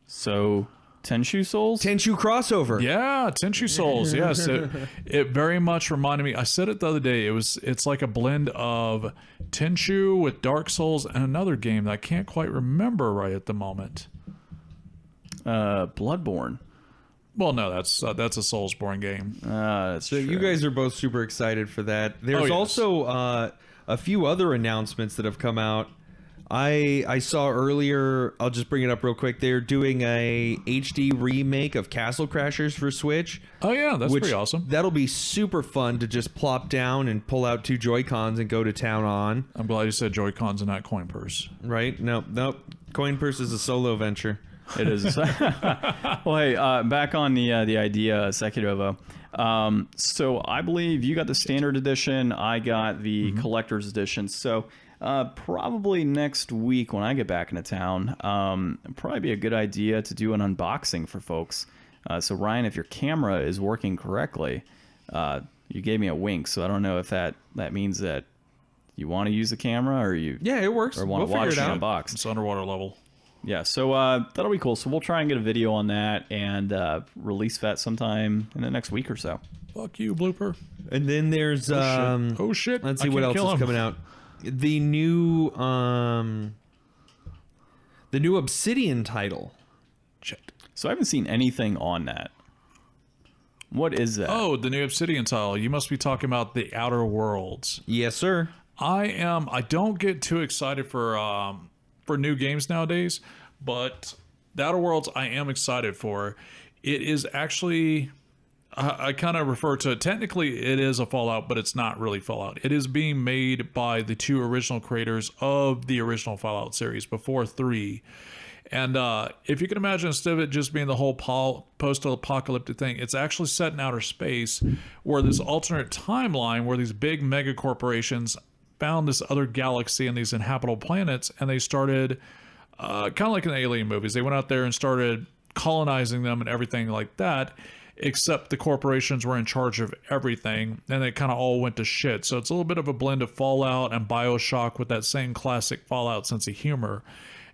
So Tenchu Souls? Tenchu crossover. Yeah, Tenchu Souls. Yes, it very much reminded me. I said it the other day. It's like a blend of Tenchu with Dark Souls and another game that I can't quite remember right at the moment. Bloodborne. Well, no, that's a Soulsborne game. That's So you guys are both super excited for that. There's yes. also a few other announcements that have come out. I saw earlier, I'll just bring it up real quick. They're doing a HD remake of Castle Crashers for Switch. Oh yeah, that's pretty awesome. That'll be super fun to just plop down and pull out 2 Joy-Cons and go to town on. I'm glad you said Joy-Cons and not coin purse. Right? Nope. Coin Purse is a solo venture. It is. Well, hey, back on the idea, Sekiro. So I believe you got the standard edition. I got the collector's edition. So probably next week when I get back into town, it'd probably be a good idea to do an unboxing for folks. So Ryan, if your camera is working correctly, you gave me a wink, so I don't know if that means that you want to use the camera or you It works. or want to watch it unboxed. It's underwater level. Yeah, so that'll be cool. So we'll try and get a video on that and release that sometime in the next week or so. Fuck you, blooper. And then there's Oh shit. let's I see what can't else kill is him. coming out. The new Obsidian title. Shit. So I haven't seen anything on that. What is that? Oh, the new Obsidian title. You must be talking about the Outer Worlds. Yes, sir. I don't get too excited for new games nowadays, but the Outer Worlds I am excited for. It is actually, I kind of refer to it, technically it is a Fallout, but it's not really Fallout. It is being made by the 2 original creators of the original Fallout series before 3. And if you can imagine, instead of it just being the whole post-apocalyptic thing, it's actually set in outer space where this alternate timeline where these big mega corporations found this other galaxy and these inhabitable planets, and they started kind of like in the Alien movies. They went out there and started colonizing them and everything like that, except the corporations were in charge of everything, and it kind of all went to shit. So it's a little bit of a blend of Fallout and BioShock with that same classic Fallout sense of humor.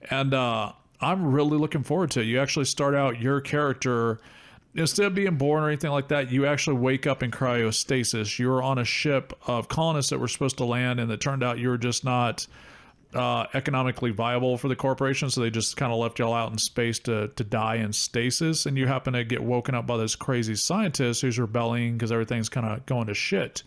And I'm really looking forward to it. You actually start out your character, instead of being born or anything like that, you actually wake up in cryostasis. You're on a ship of colonists that were supposed to land, and it turned out you were just not economically viable for the corporation, so they just kind of left y'all out in space to die in stasis, and you happen to get woken up by this crazy scientist who's rebelling because everything's kind of going to shit.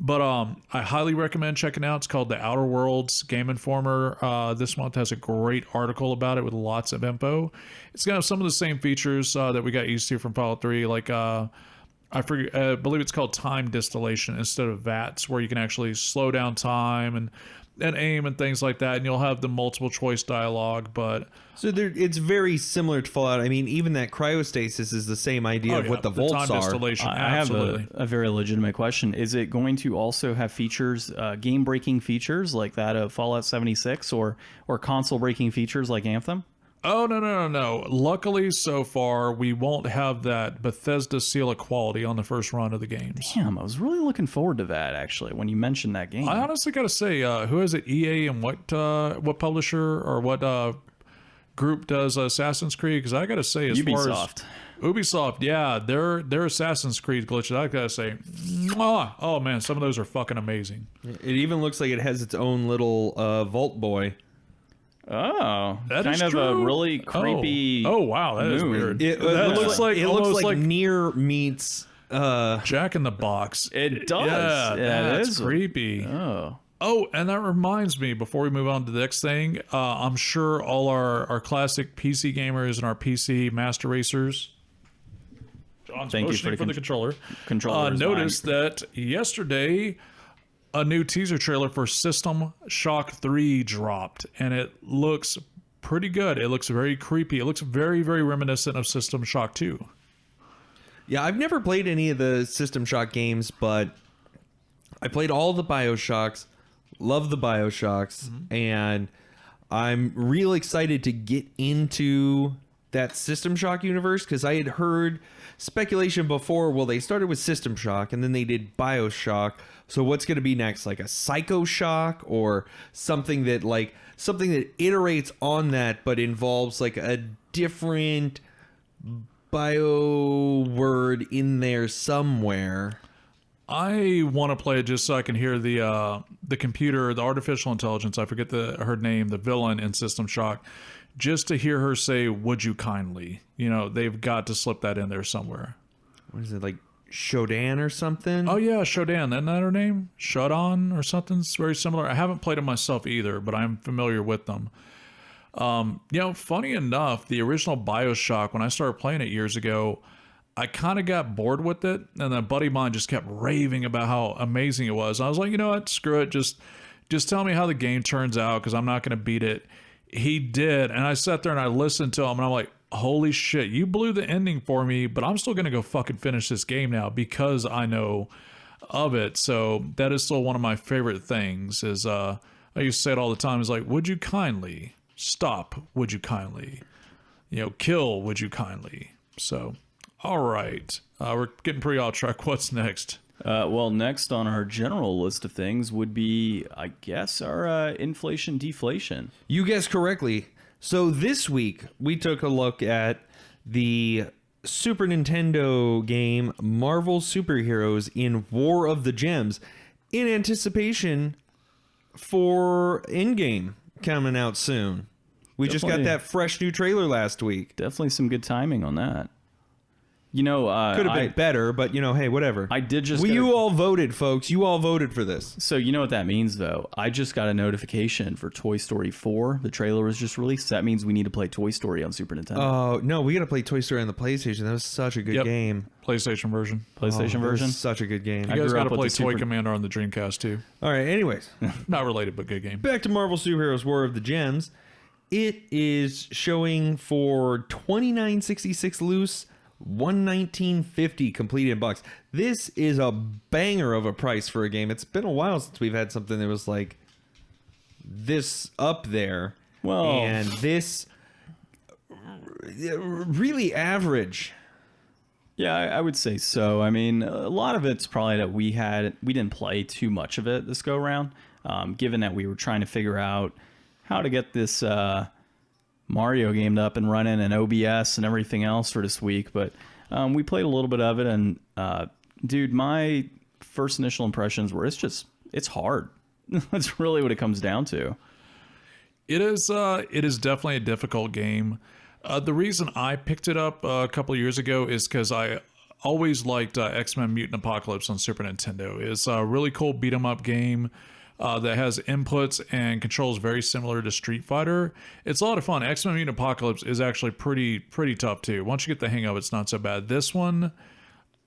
But I highly recommend checking out. It's called The Outer Worlds. Game Informer this month has a great article about it with lots of info. It's going to have some of the same features that we got used to from Fallout 3, like I believe it's called time distillation instead of VATS, where you can actually slow down time and aim and things like that, and you'll have the multiple choice dialogue. But So it's very similar to Fallout. I mean, even that cryostasis is the same idea of what the volts time are. distillation. I have Absolutely. a very legitimate question. Is it going to also have features, game-breaking features like that of Fallout 76 or console-breaking features like Anthem? Oh, no. Luckily, so far, we won't have that Bethesda seal of quality on the first run of the games. Damn, I was really looking forward to that, actually, when you mentioned that game. I honestly got to say, who is it? EA and what publisher or what group does Assassin's Creed? Because I got to say, as far as Ubisoft, yeah, their Assassin's Creed glitches, I got to say, mwah. Oh man, some of those are fucking amazing. It even looks like it has its own little Vault Boy. Oh, That kind is of true. a really creepy. Oh wow, that is moon. weird. It looks like it almost looks like like Nier meets Jack in the Box. It does. Yeah, it that's is creepy. Oh, Oh, and that reminds me, before we move on to the next thing, I'm sure all our classic PC gamers and our PC master racers, John's Thank you motioning for the controller, controller is noticed that yesterday a new teaser trailer for System Shock 3 dropped, and it looks pretty good. It looks very creepy. It looks very, very reminiscent of System Shock 2. Yeah, I've never played any of the System Shock games, but I played all the BioShocks. Love the BioShocks, and I'm real excited to get into that System Shock universe because I had heard speculation before. Well, they started with System Shock and then they did BioShock. So what's going to be next? Like a Psycho Shock or something that iterates on that but involves like a different bio word in there somewhere. I want to play it just so I can hear the computer, the artificial intelligence. I forget her name, the villain in System Shock. Just to hear her say, "Would you kindly?" You know, they've got to slip that in there somewhere. What is it, like Shodan or something? Oh yeah, Shodan. Isn't that her name? Shodan or something? It's very similar. I haven't played it myself either, but I'm familiar with them. You know, funny enough, the original BioShock, when I started playing it years ago, I kind of got bored with it, and then a buddy of mine just kept raving about how amazing it was. I was like, you know what? Screw it. Just tell me how the game turns out, because I'm not going to beat it. He did, and I sat there and I listened to him, and I'm like, holy shit, you blew the ending for me, but I'm still going to go fucking finish this game now because I know of it. So that is still one of my favorite things is, I used to say it all the time, is like, would you kindly stop? Would you kindly, kill? Would you kindly? So, all right. We're getting pretty off track. What's next? Well, next on our general list of things would be, I guess, our inflation deflation. You guessed correctly. So this week, we took a look at the Super Nintendo game Marvel Superheroes in War of the Gems in anticipation for Endgame coming out soon. We just got that fresh new trailer last week. Definitely some good timing on that. Could have been better, but hey, whatever. I did just. You all voted, folks. You all voted for this. So you know what that means, though. I just got a notification for Toy Story 4. The trailer was just released. That means we need to play Toy Story on Super Nintendo. Oh no, we got to play Toy Story on the PlayStation. That was such a good game. PlayStation version. PlayStation version. Such a good game. You guys got to play Toy Commander on the Dreamcast too. All right. Anyways, not related, but good game. Back to Marvel Superheroes: War of the Gems. It is showing for $29.66 loose. $119.50 completed in box. This is a banger of a price for a game. It's been a while since we've had something that was like this up there. Well, and this really average. Yeah, I would say so. I mean, a lot of it's probably that we didn't play too much of it this go around, given that we were trying to figure out how to get this Mario game up and running and OBS and everything else for this week. But we played a little bit of it, and dude, my first initial impressions were it's hard. That's really what it comes down to. It is definitely a difficult game. The reason I picked it up a couple of years ago is because I always liked X-Men Mutant Apocalypse on Super Nintendo. It's a really cool beat 'em up game that has inputs and controls very similar to Street Fighter. It's a lot of fun. X-Men Mutant Apocalypse is actually pretty tough too. Once you get the hang of it, it's not so bad. This one,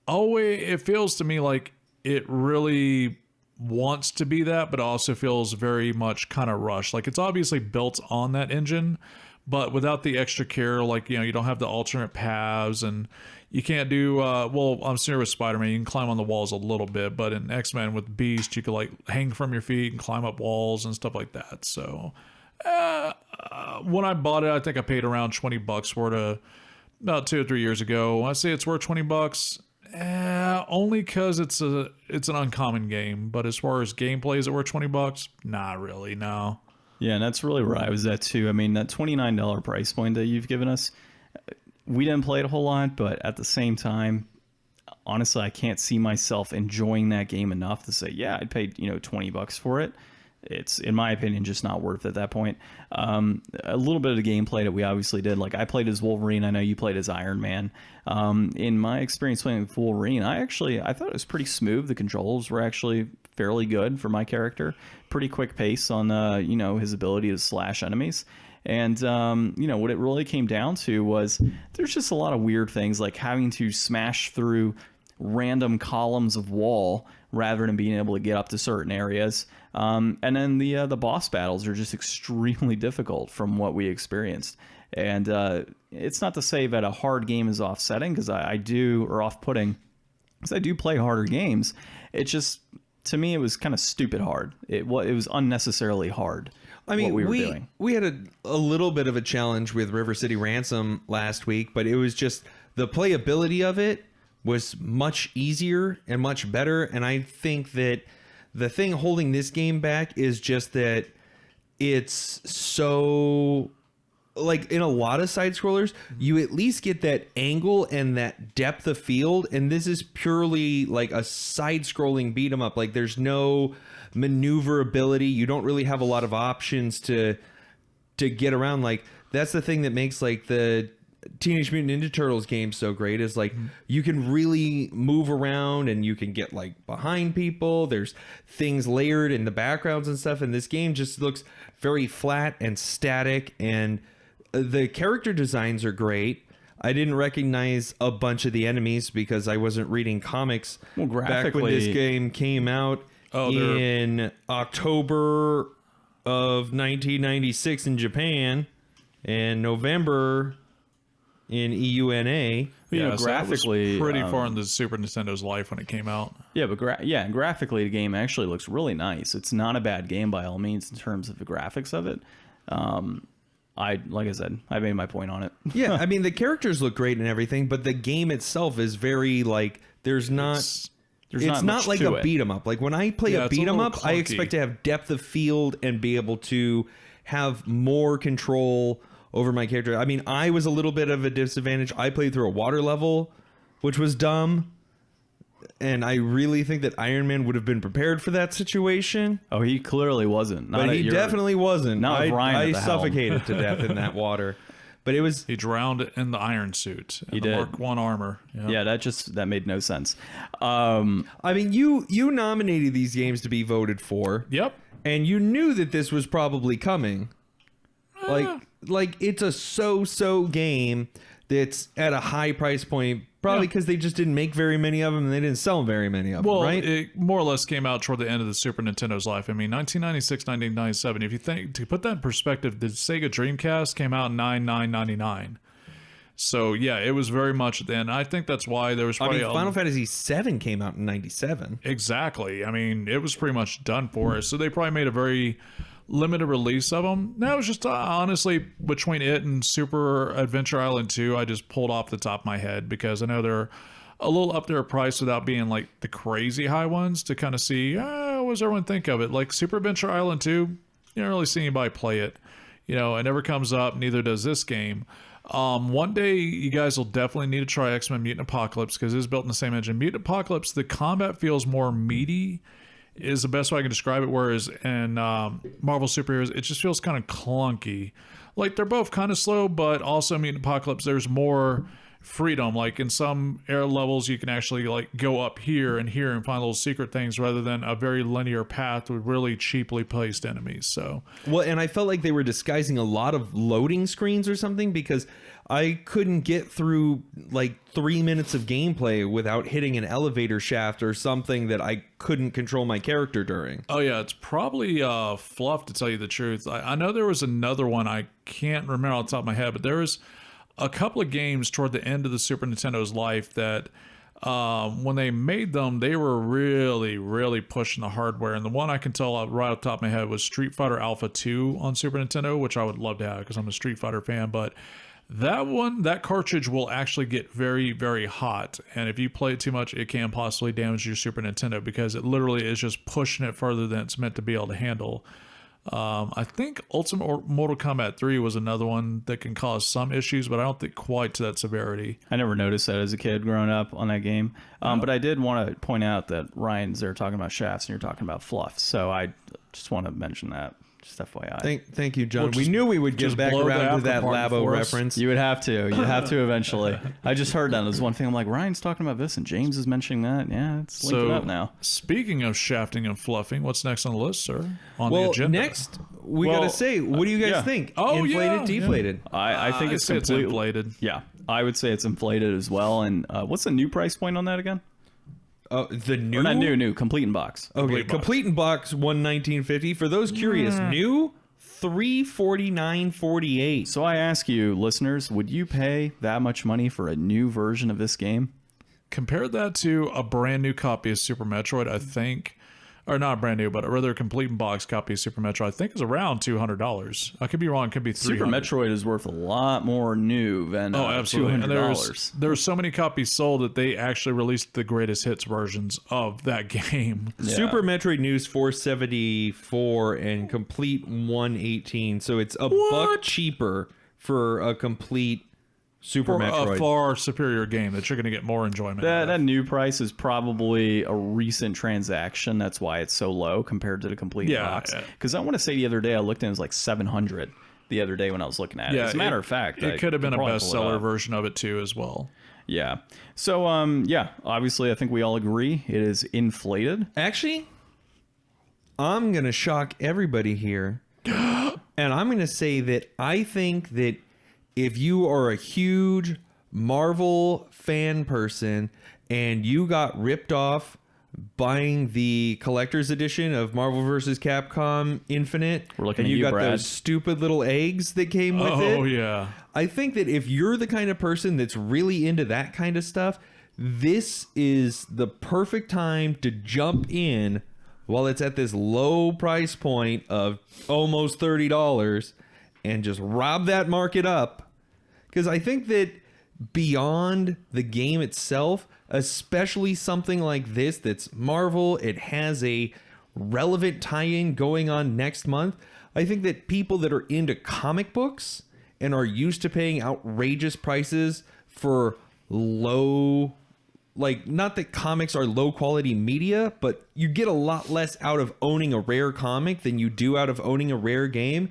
it feels to me like it really wants to be that, but also feels very much kind of rushed. Like it's obviously built on that engine, but without the extra care, like, you don't have the alternate paths, and you can't do, I'm sure with Spider-Man, you can climb on the walls a little bit, but in X-Men with Beast, you could like hang from your feet and climb up walls and stuff like that. So, when I bought it, I think I paid around $20 for it about 2 or 3 years ago. I say it's worth $20, only because it's an uncommon game, but as far as gameplay, is it worth $20? Not really, no. Yeah, and that's really where I was at too. I mean, that $29 price point that you've given us, we didn't play it a whole lot, but at the same time, honestly, I can't see myself enjoying that game enough to say, yeah, I'd pay $20 for it. It's, in my opinion, just not worth it at that point. A little bit of the gameplay that we obviously did, like I played as Wolverine. I know you played as Iron Man. In my experience playing with Wolverine, I thought it was pretty smooth. The controls were actually fairly good for my character. Pretty quick pace on his ability to slash enemies. And what it really came down to was there's just a lot of weird things, like having to smash through random columns of wall rather than being able to get up to certain areas. And then the boss battles are just extremely difficult from what we experienced. And it's not to say that a hard game is offsetting, because or off-putting, because I do play harder games. It just, to me, it was kind of stupid hard. It was unnecessarily hard. I mean, what we were doing. We had a little bit of a challenge with River City Ransom last week, but it was just the playability of it was much easier and much better. And I think that the thing holding this game back is just that it's so, like, in a lot of side scrollers, you at least get that angle and that depth of field. And this is purely like a side scrolling beat 'em up. Like, there's no maneuverability. You don't really have a lot of options to get around. Like, that's the thing that makes like the Teenage Mutant Ninja Turtles game so great, is like you can really move around and you can get like behind people. There's things layered in the backgrounds and stuff, and this game just looks very flat and static, and the character designs are great. I didn't recognize a bunch of the enemies because I wasn't reading comics back when this game came out in October of 1996 in Japan and November in EUNA. You know, graphically, that was pretty far in the Super Nintendo's life when it came out. Yeah, but and graphically, the game actually looks really nice. It's not a bad game by all means in terms of the graphics of it. Like I said, I made my point on it. Yeah, I mean, the characters look great and everything, but the game itself is very like it's not like a beat 'em up. Like when I play a beat 'em up, I expect to have depth of field and be able to have more control over my character. I mean, I was a little bit of a disadvantage. I played through a water level, which was dumb. And I really think that Iron Man would have been prepared for that situation. Oh, he clearly wasn't. But he definitely wasn't. Not I suffocated to death in that water. But it was... He drowned in the iron suit. He did. Mark 1 armor. Yeah, that made no sense. I mean, you nominated these games to be voted for. Yep. And you knew that this was probably coming. Like it's a so-so game that's at a high price point, probably because they just didn't make very many of them and they didn't sell very many of them, right? It more or less came out toward the end of the Super Nintendo's life. I mean, 1996, 1997. If you think, to put that in perspective, the Sega Dreamcast came out in 99. So yeah, it was very much at the end. I think that's why there was probably Final Fantasy VII came out in 97. Exactly. I mean, it was pretty much done for us. So they probably made a very limited release of them. That was just honestly between it and Super Adventure Island 2, I just pulled off the top of my head because I know they're a little up there price without being like the crazy high ones to kind of see what does everyone think of it. Like Super Adventure Island 2, you don't really see anybody play it. You know, it never comes up, neither does this game. One day you guys will definitely need to try X-Men Mutant Apocalypse because it is built in the same engine. Mutant Apocalypse, the combat feels more meaty is the best way I can describe it, whereas in Marvel Superheroes, it just feels kind of clunky. Like, they're both kind of slow, but also Mutant Apocalypse, there's more freedom. Like, in some air levels, you can actually, like, go up here and find little secret things rather than a very linear path with really cheaply placed enemies, so... Well, and I felt like they were disguising a lot of loading screens or something because I couldn't get through, like, 3 minutes of gameplay without hitting an elevator shaft or something that I couldn't control my character during. Oh, yeah, it's probably fluff, to tell you the truth. I know there was another one, I can't remember off the top of my head, but there was a couple of games toward the end of the Super Nintendo's life that when they made them, they were really, really pushing the hardware. And the one I can tell right off the top of my head was Street Fighter Alpha 2 on Super Nintendo, which I would love to have because I'm a Street Fighter fan. But that cartridge will actually get very, very hot. And if you play it too much, it can possibly damage your Super Nintendo because it literally is just pushing it further than it's meant to be able to handle. I think Ultimate Mortal Kombat 3 was another one that can cause some issues, but I don't think quite to that severity. I never noticed that as a kid growing up on that game. But I did want to point out that Ryan's there talking about shafts and you're talking about fluff. So I just want to mention that. Just FYI. Thank you, John. We knew we would get back around to that Labo reference. You would have to. You have to eventually. I just heard that. There's one thing I'm like, Ryan's talking about this and James is mentioning that. Yeah, it's linking up now. Speaking of shafting and fluffing, what's next on the list, sir? On the agenda? Next, we got to say, what do you guys think? Oh, inflated, deflated? I think it's completely inflated. Yeah, I would say it's inflated as well. And what's the new price point on that again? The new, or not new, complete in box. Okay, complete in box, $119.50. For those curious, new $349.48. So I ask you, listeners, would you pay that much money for a new version of this game? Compare that to a brand new copy of Super Metroid, I think, or not brand new, but a rather complete box copy of Super Metroid, I think is around $200. I could be wrong. It could be $300. Super Metroid is worth a lot more new than absolutely. And $200. there's so many copies sold that they actually released the greatest hits versions of that game. Yeah. Super Metroid News 474 and complete 118. So it's a buck cheaper for a complete Super For Metroid. a far superior game that you're going to get more enjoyment out of. That new price is probably a recent transaction. That's why it's so low compared to the complete box. Because I want to say the other day I looked and it was like $700 the other day when I was looking at it. As a matter of fact, it could have been a probably pull it bestseller up. version of it too as well. Yeah. So obviously I think we all agree it is inflated. Actually, I'm going to shock everybody here. And I'm going to say that I think that if you are a huge Marvel fan person and you got ripped off buying the collector's edition of Marvel vs. Capcom Infinite, We're looking and at you, got Brad. those stupid little eggs that came with it. Oh, yeah. I think that if you're the kind of person that's really into that kind of stuff, this is the perfect time to jump in while it's at this low price point of almost $30 and just rob that market up. Because I think that beyond the game itself, especially something like this that's Marvel, it has a relevant tie-in going on next month. I think that people that are into comic books and are used to paying outrageous prices for low, like, not that comics are low quality media, but you get a lot less out of owning a rare comic than you do out of owning a rare game.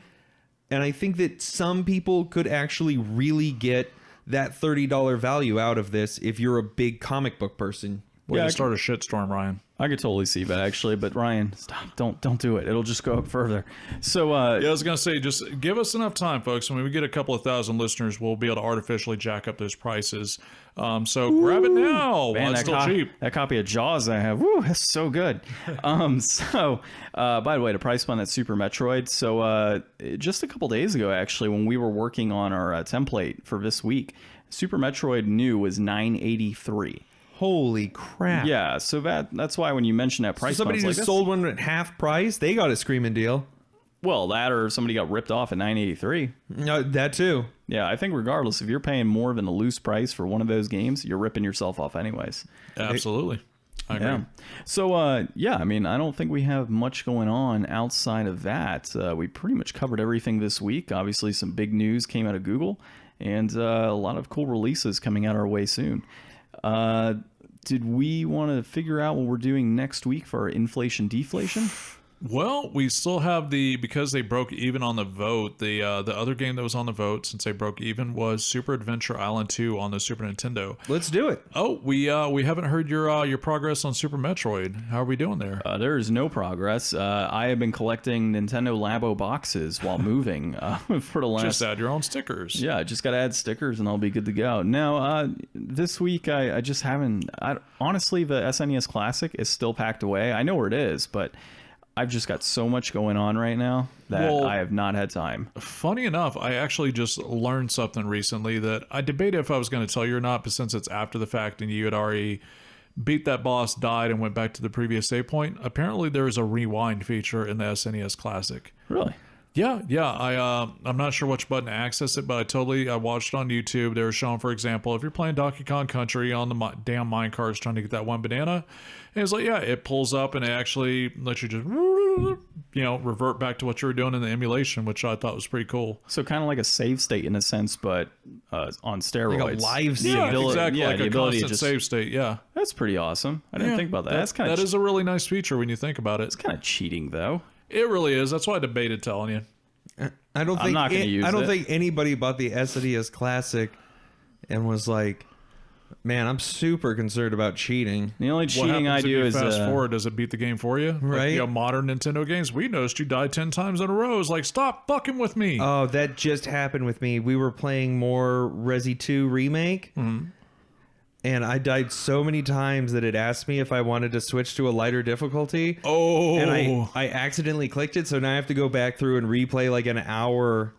And I think that some people could actually really get that $30 value out of this if you're a big comic book person. Way Yeah, to I start a shitstorm, Ryan. I could totally see that actually, but Ryan, stop! Don't do it. It'll just go up further. So Yeah, I was gonna say, just give us enough time, folks. When we get a couple of thousand listeners, we'll be able to artificially jack up those prices. So grab it now while it's still cheap. that copy of Jaws I have, woo, that's so good. By the way, the price on that Super Metroid. So just a couple days ago, actually, when we were working on our template for this week, Super Metroid New was $983. Holy crap. Yeah, so that's why when you mention that price, Somebody point, just it's like, sold one at half price. They got a screaming deal. well, that or somebody got ripped off at $983. No, that too. Yeah, I think regardless, if you're paying more than the loose price for one of those games, you're ripping yourself off anyways. Absolutely. I agree. Yeah. So, I mean, I don't think we have much going on outside of that. We pretty much covered everything this week. Obviously, some big news came out of Google and a lot of cool releases coming out our way soon. Did we want to figure out what we're doing next week for our inflation deflation? Well, we still have because they broke even on the vote. The other game that was on the vote since they broke even was Super Adventure Island 2 on the Super Nintendo. Let's do it. Oh, we haven't heard your progress on Super Metroid. How are we doing there? There is no progress. I have been collecting Nintendo Labo boxes while moving for the last. Just add your own stickers. Yeah, I just got to add stickers and I'll be good to go. Now, this week I just haven't. Honestly, the SNES Classic is still packed away. I know where it is, but I've just got so much going on right now that I have not had time. Funny enough, I actually just learned something recently that I debated if I was going to tell you or not, but since it's after the fact and you had already beat that boss, died, and went back to the previous save point, apparently there is a rewind feature in the SNES Classic. Really? Yeah. I'm not sure which button to access it, but I watched it on YouTube. They were showing, for example, if you're playing Donkey Kong Country on the damn minecarts trying to get that one banana, and it's like, yeah, it pulls up and it actually lets you just, revert back to what you were doing in the emulation, which I thought was pretty cool. So kind of like a save state in a sense, but on steroids. Like a live save. Yeah, exactly. Yeah, like the a ability constant to just save state. Yeah. That's pretty awesome. I didn't think about that. That's kind of that is a really nice feature when you think about it. it's kind of cheating though. It really is. That's why I debated telling you. I don't think not gonna use I don't it. think anybody bought the SNES Classic and was like, man, I'm super concerned about cheating. The only What cheating happens I if do you is fast forward? Does it beat the game for you? Right. Like, modern Nintendo games. We noticed you died 10 times in a row. It's like, stop fucking with me. Oh, that just happened with me. We were playing more Resi 2 Remake. And I died so many times that it asked me if I wanted to switch to a lighter difficulty. Oh. And I accidentally clicked it, so now I have to go back through and replay like an hour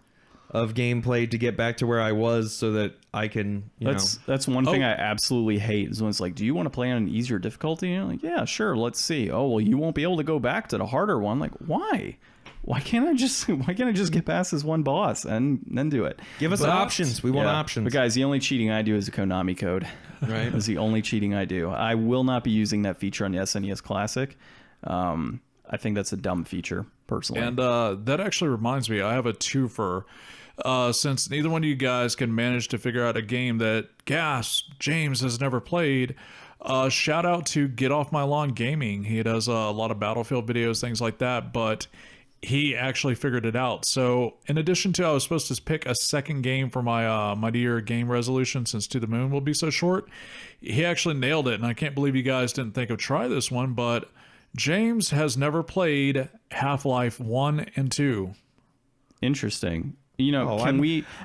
of gameplay to get back to where I was so that I can, that's one thing I absolutely hate is when it's like, do you want to play on an easier difficulty? And you're like, yeah, sure, let's see. Oh, well, you won't be able to go back to the harder one. Like, why? Why can't I just get past this one boss and then do it? Give us options. We want options. But guys, the only cheating I do is a Konami code. Right. That's the only cheating I do. I will not be using that feature on the SNES Classic. I think that's a dumb feature, personally. And that actually reminds me, I have a twofer. Since neither one of you guys can manage to figure out a game that James has never played, shout out to Get Off My Lawn Gaming. He does a lot of Battlefield videos, things like that, but he actually figured it out. So in addition to I was supposed to pick a second game for my my year game resolution, since To the Moon will be so short, he actually nailed it. And I can't believe you guys didn't think of try this one, but James has never played Half-Life 1 and 2. Interesting. You know,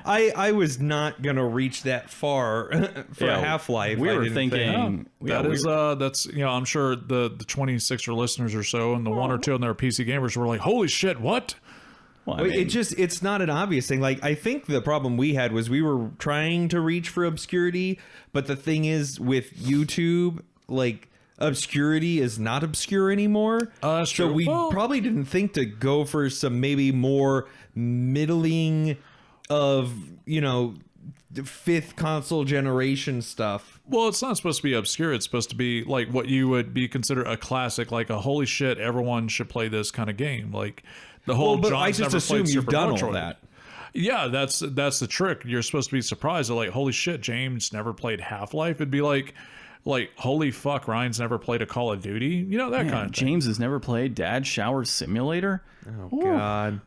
I was not gonna reach that far for Half-Life. We were thinking that's I'm sure the 26 listeners or so and the one or two on their PC gamers were like, holy shit, what? Well, I mean, it's not an obvious thing. Like, I think the problem we had was we were trying to reach for obscurity, but the thing is with YouTube, like, obscurity is not obscure anymore. That's true. So we probably didn't think to go for some maybe more middling of, fifth console generation stuff. Well, it's not supposed to be obscure. It's supposed to be like what you would be considered a classic, like a holy shit, everyone should play this kind of game. Like the whole. But I just assume you've done all that. Yeah, that's the trick. You're supposed to be surprised at like, holy shit, James never played Half-Life. It'd be like, holy fuck, Ryan's never played a Call of Duty. That kind of thing. James has never played Dad Shower Simulator. Oh, God.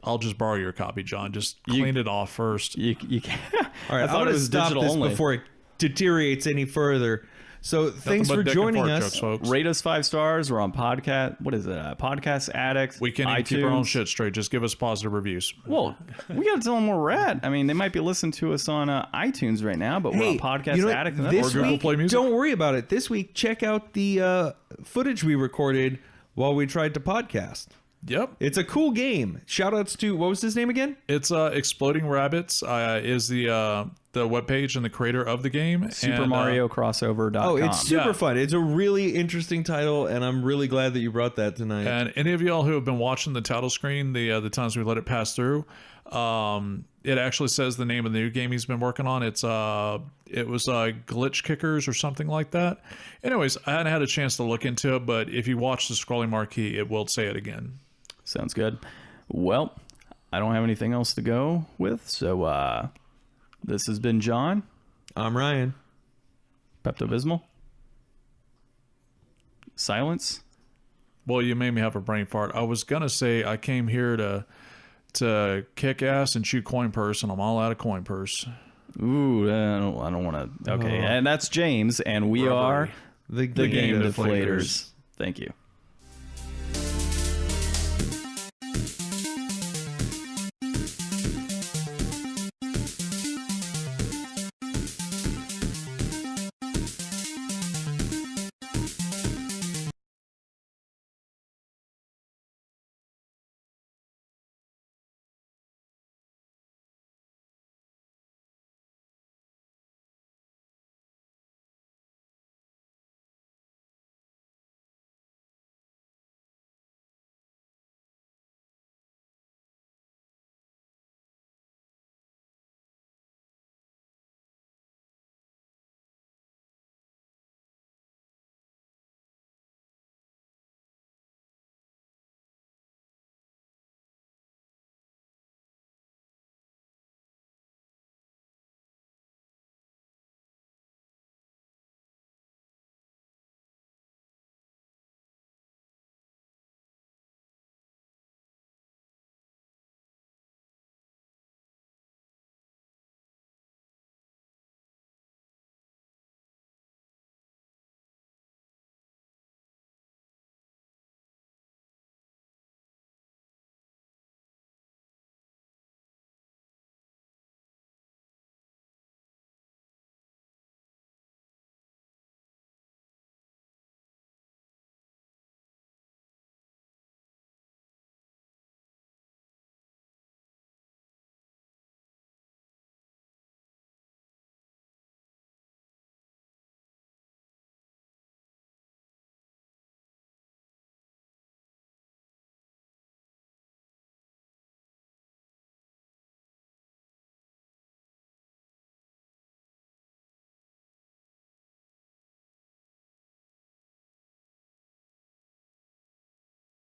I'll just borrow your copy, John. Just clean it off first. You can't. All right, I thought it was stop this only. Before it deteriorates any further. So thanks for joining us. Jokes, folks. Rate us 5 stars. We're on podcast. What is it? Podcast Addict. We can't even keep our own shit straight. Just give us positive reviews. Well, we got to tell them where we're at. I mean, they might be listening to us on iTunes right now, but we're on Podcast Addict and this or Google week, Play Music. Don't worry about it. This week, check out the footage we recorded while we tried to podcast. Yep. It's a cool game. Shout outs to, what was his name again? It's Exploding Rabbits is the webpage and the creator of the game. SuperMarioCrossover.com. Oh, it's super fun. It's a really interesting title, and I'm really glad that you brought that tonight. And any of y'all who have been watching the title screen, the times we let it pass through, it actually says the name of the new game he's been working on. It was Glitch Kickers or something like that. Anyways, I hadn't had a chance to look into it, but if you watch the scrolling marquee, it will say it again. Sounds good. Well, I don't have anything else to go with, so this has been John. I'm Ryan. Pepto-Bismol. Silence. Well, you made me have a brain fart. I was gonna say I came here to kick ass and chew coin purse, and I'm all out of coin purse. Ooh, I don't want to. Okay, and that's James, and we are the Game Deflators. Thank you.